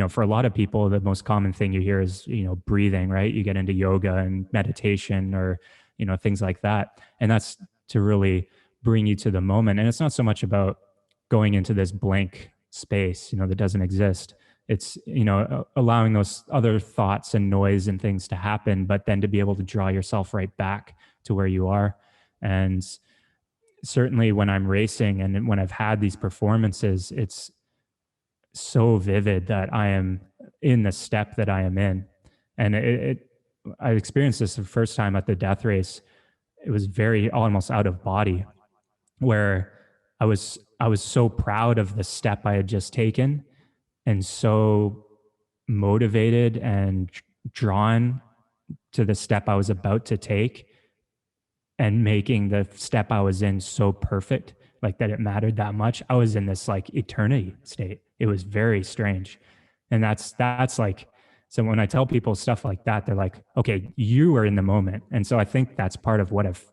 for a lot of people, the most common thing you hear is, breathing, right? You get into yoga and meditation or, things like that. And that's to really bring you to the moment. And it's not so much about going into this blank space, that doesn't exist. It's, allowing those other thoughts and noise and things to happen, but then to be able to draw yourself right back to where you are. And certainly when I'm racing and when I've had these performances, it's so vivid that I am in the step that I am in. And I experienced this the first time at the death race. It was very almost out of body, where I was so proud of the step I had just taken and so motivated and drawn to the step I was about to take, and making the step I was in so perfect, like that it mattered that much. I was in this like eternity state. It was very strange. And that's like, so when I tell people stuff like that, they're like, okay, you are in the moment. And so I think that's part of what I've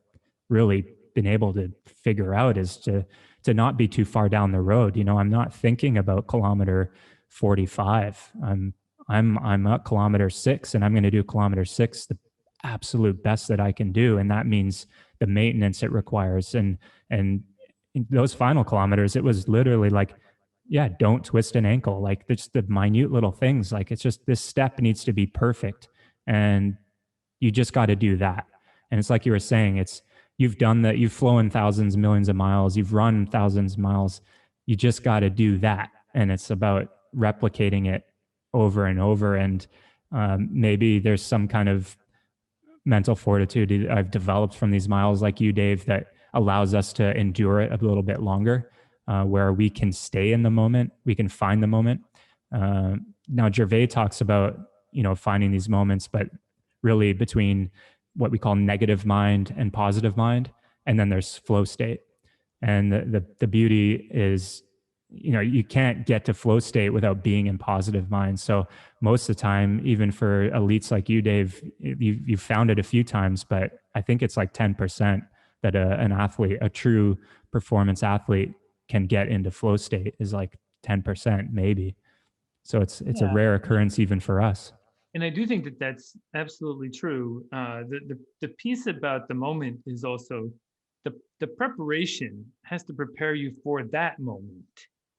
really been able to figure out is to not be too far down the road. I'm not thinking about kilometer 45. I'm at kilometer 6, and I'm going to do kilometer 6 the absolute best that I can do. And that means the maintenance it requires. And in those final kilometers, it was literally like, yeah, don't twist an ankle. Like just the minute little things. Like it's just this step needs to be perfect. And you just got to do that. And it's like you were saying, you've done that, you've flown thousands, millions of miles, you've run thousands of miles. You just got to do that. And it's about replicating it over and over. And maybe there's some kind of mental fortitude I've developed from these miles like you, Dave, that allows us to endure it a little bit longer, where we can stay in the moment, we can find the moment. Now, Gervais talks about, finding these moments, but really between what we call negative mind and positive mind, and then there's flow state. And the beauty is, you can't get to flow state without being in positive mind. So most of the time, even for elites like you, Dave, you've found it a few times, but I think it's like 10% that an athlete, a true performance athlete, can get into flow state is like 10% maybe. So it's a rare occurrence even for us. And I do think that that's absolutely true. The piece about the moment is also the preparation has to prepare you for that moment.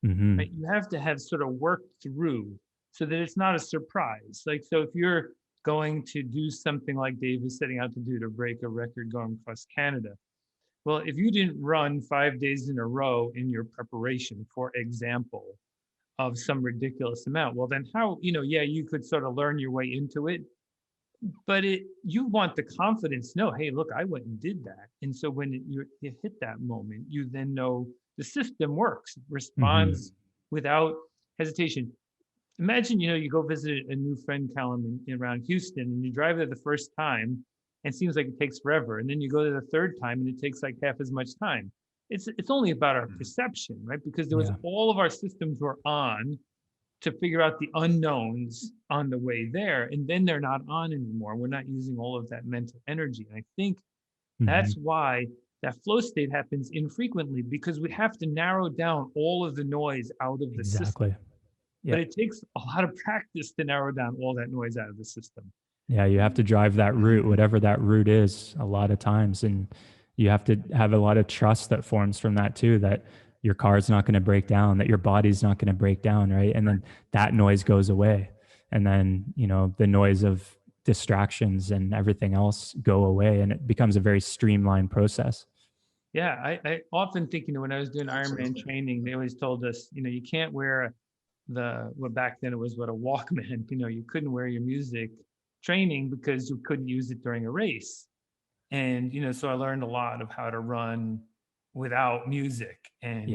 Mm-hmm. Right? You have to have sort of worked through so that it's not a surprise. Like, so if you're going to do something like Dave is setting out to do, to break a record going across Canada, well, if you didn't run 5 days in a row in your preparation, for example, of some ridiculous amount, well, then how, you could sort of learn your way into it, but you want the confidence, no, hey, look, I went and did that. And so when you hit that moment, you then know the system works, responds without hesitation. Imagine, you go visit a new friend, Calum, around Houston, and you drive there the first time, and it seems like it takes forever. And then you go there the third time, and it takes like half as much time. It's only about our perception, right? Because there was all of our systems were on to figure out the unknowns on the way there, and then they're not on anymore. We're not using all of that mental energy. And I think that's why that flow state happens infrequently, because we have to narrow down all of the noise out of the system. Yeah. But it takes a lot of practice to narrow down all that noise out of the system. Yeah, you have to drive that route, whatever that route is, a lot of times. And you have to have a lot of trust that forms from that too, that your car's not going to break down, that your body's not going to break down, right? And then that noise goes away. And then, the noise of distractions and everything else go away, and it becomes a very streamlined process. Yeah, I often think, when I was doing Ironman training, they always told us, you can't wear back then it was a Walkman, you couldn't wear your music training because you couldn't use it during a race. And, so I learned a lot of how to run without music. And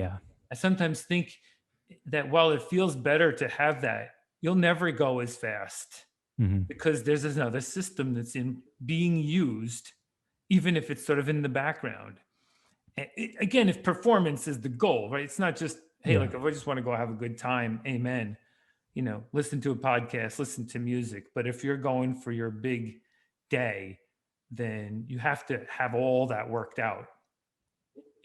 I sometimes think that while it feels better to have that, you'll never go as fast because there's another system that's being used, even if it's sort of in the background. And again, if performance is the goal, right? It's not just, hey, like if I just want to go have a good time, amen. Listen to a podcast, listen to music. But if you're going for your big day, then you have to have all that worked out.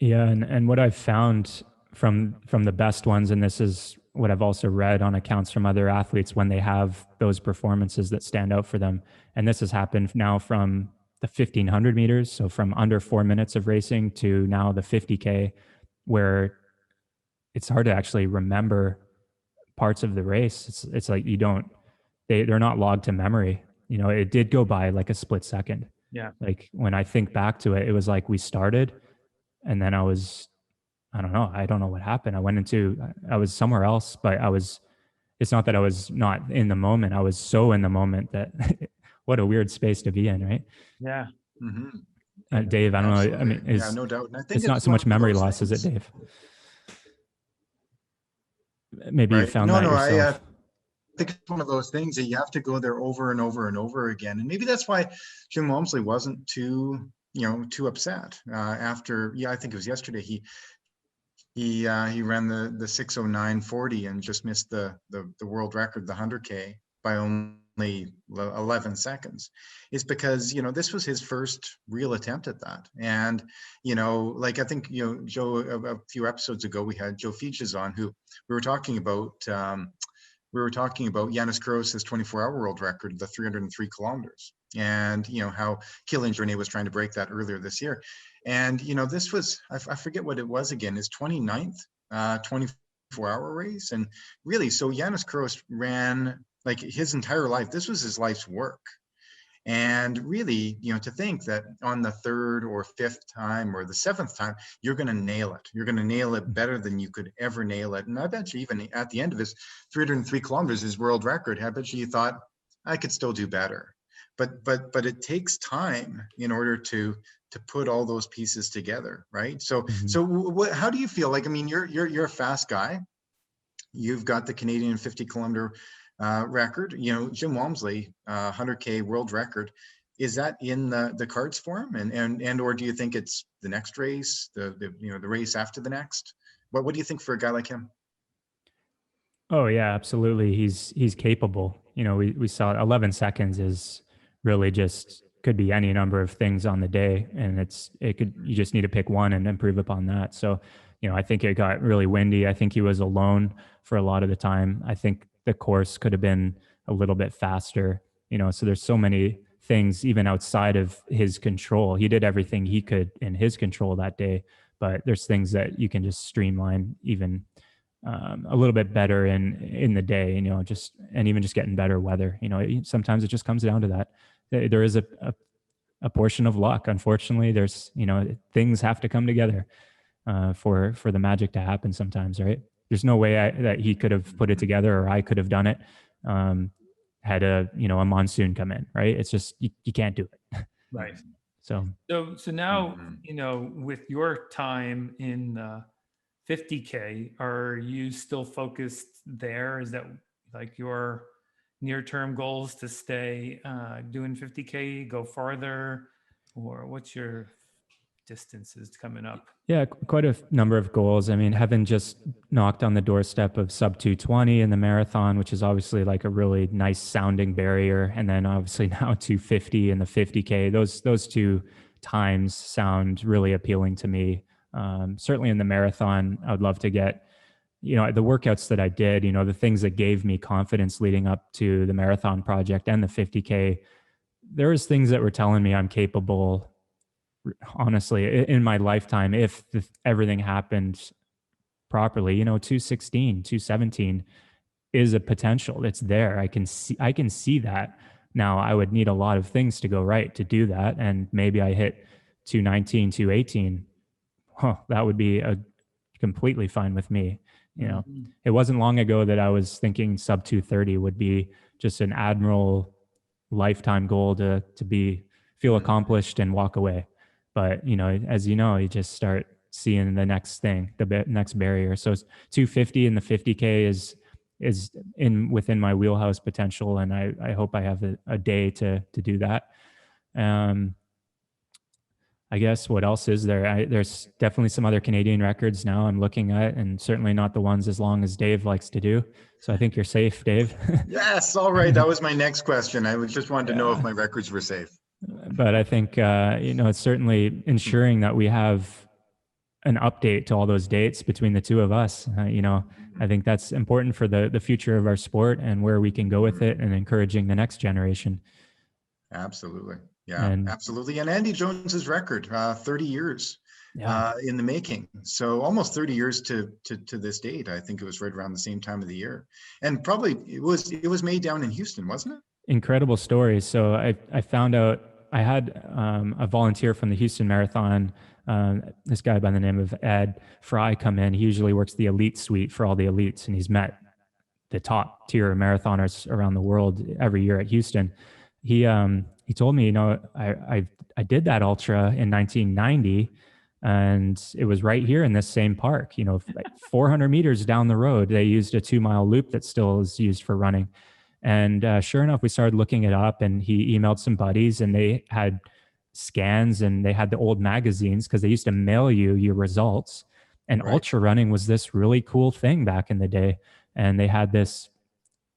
Yeah, and what I've found from the best ones, and this is what I've also read on accounts from other athletes when they have those performances that stand out for them, and this has happened now from the 1500 meters, so from under 4 minutes of racing to now the 50K, where it's hard to actually remember parts of the race. It's like they're not logged to memory. It did go by like a split second. Yeah. Like when I think back to it, it was like we started and then I don't know what happened. I was somewhere else, but it's not that I was not in the moment. I was so in the moment that what a weird space to be in, right? Yeah. Dave, I don't know. I mean, no doubt. And I think it's not so much memory loss, is it, Dave? Maybe you found that yourself. I think it's one of those things that you have to go there over and over and over again. And maybe that's why Jim Walmsley wasn't too upset after, I think it was yesterday. He He ran the 6:09:40 and just missed the world record, the 100K, by only 11 seconds. Is because, you know, this was his first real attempt at that. And, you know, like I think, you know, Joe, a few episodes ago, we had Joe Feaches on, who we were talking about Yanis Kroos' 24-hour world record, the 303 kilometers, and, you know, how Kylian Jornet was trying to break that earlier this year. And, you know, this was, I forget what it was again, his 29th 24-hour race. And really, so Yanis Kroos ran like his entire life. This was his life's work. And really, you know, to think that on the third or fifth time or the seventh time, you're going to nail it. You're going to nail it better than you could ever nail it. And I bet you even at the end of his 303 kilometers, his world record, I bet you thought, I could still do better. But it takes time in order to put all those pieces together, right? So how do you feel? Like, I mean, you're a fast guy. You've got the Canadian 50-kilometer record. You know, Jim Walmsley, 100K world record. Is that in the cards for him? And or do you think it's the next race, the race after the next? What do you think for a guy like him? Oh yeah, absolutely. He's capable. You know, we saw 11 seconds is really just could be any number of things on the day, and you just need to pick one and improve upon that. So, you know, I think it got really windy. I think he was alone for a lot of the time. I think the course could have been a little bit faster, you know, so there's so many things even outside of his control. He did everything he could in his control that day, but there's things that you can just streamline even a little bit better in the day, you know, even just getting better weather. You know, sometimes it just comes down to that. There is a portion of luck. Unfortunately, there's, you know, things have to come together for the magic to happen sometimes, right? There's no way that he could have put it together or I could have done it had a monsoon come in, right? It's just, you can't do it. Right. So now, you know, with your time in 50K, are you still focused there? Is that like your near-term goals to stay doing 50K, go farther, or what's your distances coming up? Yeah, quite a number of goals. I mean, having just knocked on the doorstep of sub 220 in the marathon, which is obviously like a really nice sounding barrier, and then obviously now 250 in the 50K. Those two times sound really appealing to me. Certainly in the marathon, I would love to get, you know, the workouts that I did, you know, the things that gave me confidence leading up to the marathon project and the 50K. There was things that were telling me I'm capable, honestly, in my lifetime, if everything happened properly. You know, 216, 217 is a potential. It's there. I can see that. Now I would need a lot of things to go right to do that. And maybe I hit 219, 218. That would be completely fine with me. You know, it wasn't long ago that I was thinking sub 230 would be just an admiral lifetime goal to feel accomplished and walk away. But, you know, as you know, you just start seeing the next thing, the next barrier. So 250 in the 50K is within my wheelhouse potential. And I hope I have a day to do that. I guess what else is there? There's definitely some other Canadian records now I'm looking at, and certainly not the ones as long as Dave likes to do. So I think you're safe, Dave. Yes. All right. That was my next question. I just wanted to know if my records were safe. But I think, you know, it's certainly ensuring that we have an update to all those dates between the two of us. You know, I think that's important for the future of our sport and where we can go with it, and encouraging the next generation. Absolutely. Yeah, absolutely. And Andy Jones's record, 30 years in the making. So almost 30 years to this date. I think it was right around the same time of the year. And probably it was made down in Houston, wasn't it? Incredible story. So I found out I had a volunteer from the Houston Marathon, this guy by the name of Ed Fry, come in. He usually works the elite suite for all the elites, and he's met the top tier marathoners around the world every year at Houston. He told me, you know, I did that ultra in 1990, and it was right here in this same park. You know, like 400 meters down the road, they used a 2-mile loop that still is used for running. And sure enough, we started looking it up, and he emailed some buddies, and they had scans, and they had the old magazines because they used to mail you your results. And Right. ultra running was this really cool thing back in the day. And they had this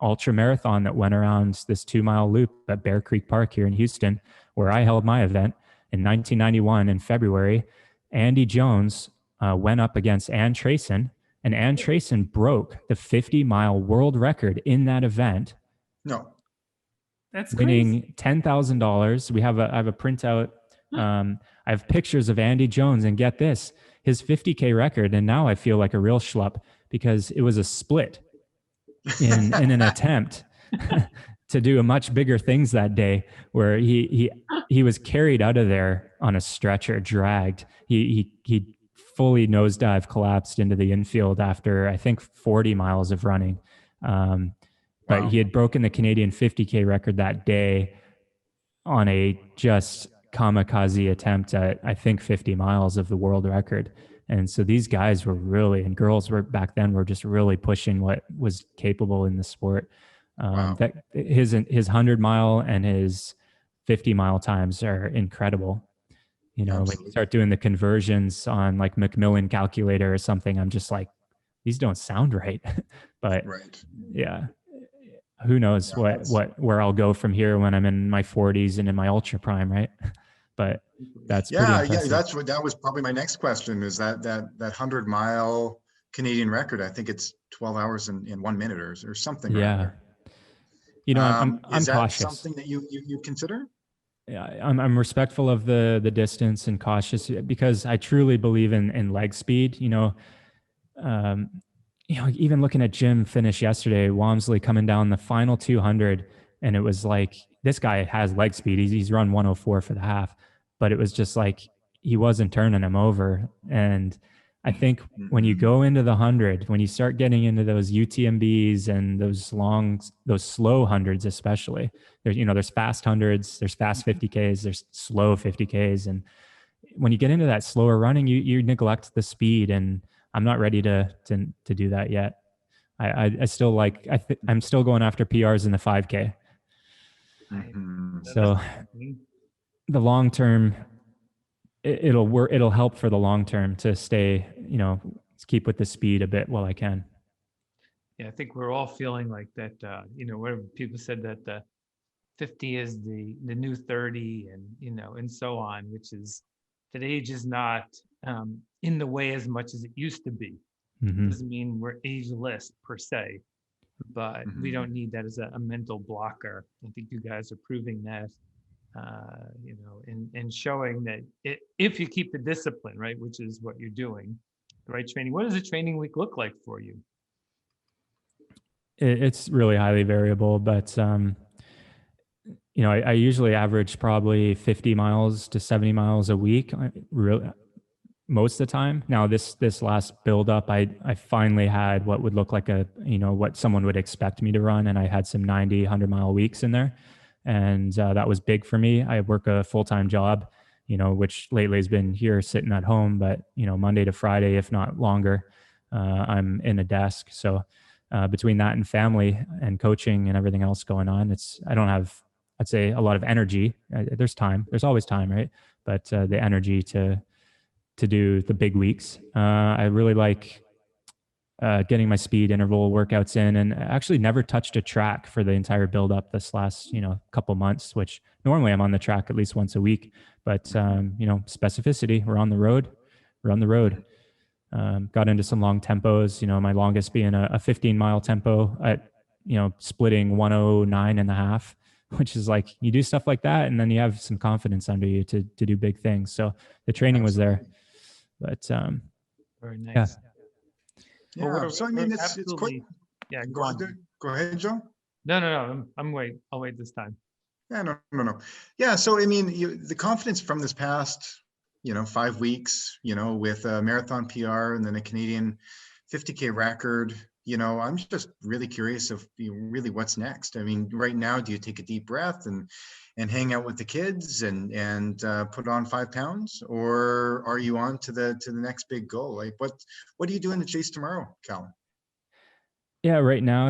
ultra marathon that went around this 2-mile loop at Bear Creek Park here in Houston, where I held my event in 1991 in February. Andy Jones went up against Ann Trayson, and Ann Trayson broke the 50-mile world record in that event. No. That's winning crazy. $10,000. I have a printout. I have pictures of Andy Jones, and get this, his 50K record. And now I feel like a real schlup because it was a split in an attempt to do a much bigger things that day, where he was carried out of there on a stretcher, dragged. He fully nosedive collapsed into the infield after I think 40 miles of running. But he had broken the Canadian 50K record that day on a just kamikaze attempt at, I think, 50 miles of the world record. And so these guys were really, and girls were back then, were just really pushing what was capable in the sport. That his 100-mile and his 50-mile times are incredible. You know, when you start doing the conversions on like Macmillan calculator or something, I'm just like, these don't sound right. But yeah, who knows where I'll go from here when I'm in my 40s and in my ultra prime, right? But that's pretty impressive. That was probably my next question, is that 100-mile Canadian record. I think it's 12 hours in 1 minute or something. Yeah. You know, I'm is that cautious. Something that you consider? Yeah, I'm respectful of the distance and cautious because I truly believe in leg speed. Even looking at Jim finish yesterday, Walmsley coming down the final 200, and it was like, this guy has leg speed. He's run 104 for the half, but it was just like he wasn't turning him over. And I think when you go into the 100, when you start getting into those UTMBs and those slow hundreds, especially, there's fast hundreds, there's fast 50Ks, there's slow 50Ks. And when you get into that slower running, you neglect the speed. And I'm not ready to do that yet. I still I'm still going after PRs in the 5K. So the long term, it'll work. It'll help for the long term to stay, keep with the speed a bit while I can. Yeah, I think we're all feeling like that. Where people said that the 50 is the new 30, and and so on, which is that age is not in the way as much as it used to be. Doesn't mean we're ageless per se, but we don't need that as a mental blocker. I think you guys are proving that. And showing that if you keep the discipline, right, which is what you're doing, the right training. What does a training week look like for you? It's really highly variable, but I usually average probably 50 miles to 70 miles a week, most of the time. Now this last build up, I finally had what would look like what someone would expect me to run, and I had some 90, 100-mile weeks in there. And that was big for me. I work a full-time job, which lately has been here sitting at home, but Monday to Friday, if not longer, I'm in a desk. So between that and family and coaching and everything else going on, I don't have, I'd say, a lot of energy. There's always time, right? But the energy to do the big weeks. I really like getting my speed interval workouts in, and actually never touched a track for the entire build up this last, couple months, which normally I'm on the track at least once a week, but specificity, we're on the road. Got into some long tempos, my longest being a 15-mile tempo at, splitting 109.5, which is like, you do stuff like that, and then you have some confidence under you to do big things. So the training was there, but very nice. Yeah. Yeah. So I mean, it's quite. Yeah. Go ahead, Joe. No. I'll wait this time. Yeah. No. Yeah. So I mean, the confidence from this past, 5 weeks, with a marathon PR and then a Canadian 50K record. I'm just really curious of really what's next. I mean, right now, do you take a deep breath and hang out with the kids and put on 5 pounds, or are you on to the next big goal? Like what are you doing to chase tomorrow, Calum? Yeah, right now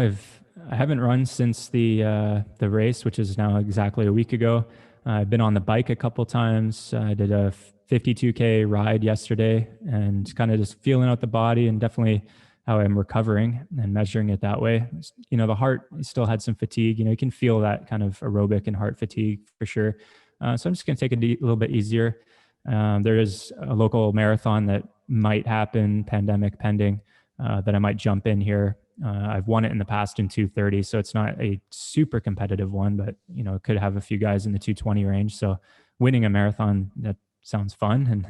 I haven't run since the race, which is now exactly a week ago. I've been on the bike a couple times. I did a 52K ride yesterday, and kind of just feeling out the body and definitely how I'm recovering and measuring it that way. The heart still had some fatigue. You can feel that kind of aerobic and heart fatigue for sure. So I'm just going to take it a little bit easier. There is a local marathon that might happen, pandemic pending, that I might jump in here. I've won it in the past in 2:30, so it's not a super competitive one, but it could have a few guys in the 2:20 range. So winning a marathon, that sounds fun, and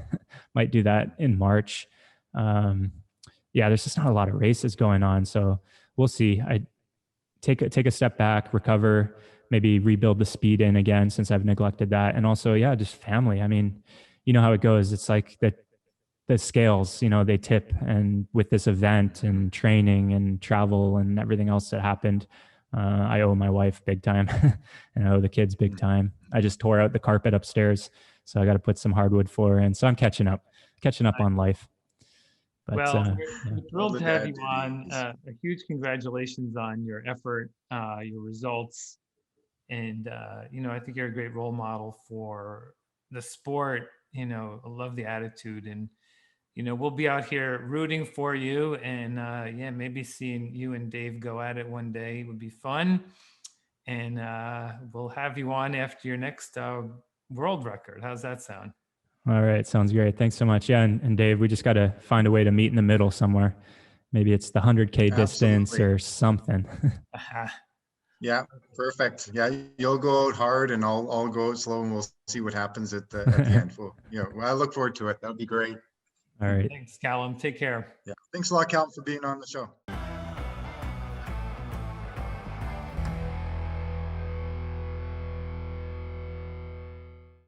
might do that in March. Yeah, there's just not a lot of races going on, so we'll see. I take a step back, recover, maybe rebuild the speed in again since I've neglected that, and also, yeah, just family. I mean, you know how it goes. It's like the scales, they tip, and with this event and training and travel and everything else that happened, I owe my wife big time, and I owe the kids big time. I just tore out the carpet upstairs, so I got to put some hardwood floor in. So I'm catching up on life. But Well, yeah. we're thrilled to have you on. A huge congratulations on your effort, your results. And, I think you're a great role model for the sport. I love the attitude, and, we'll be out here rooting for you, and yeah, maybe seeing you and Dave go at it one day would be fun. And we'll have you on after your next world record. How's that sound? All right. Sounds great. Thanks so much. Yeah. And Dave, we just got to find a way to meet in the middle somewhere. Maybe it's the 100K distance or something. Yeah, perfect. Yeah, you'll go out hard and I'll go out slow, and we'll see what happens at the end. I look forward to it. That'll be great. All right. Thanks, Calum. Take care. Yeah. Thanks a lot, Calum, for being on the show.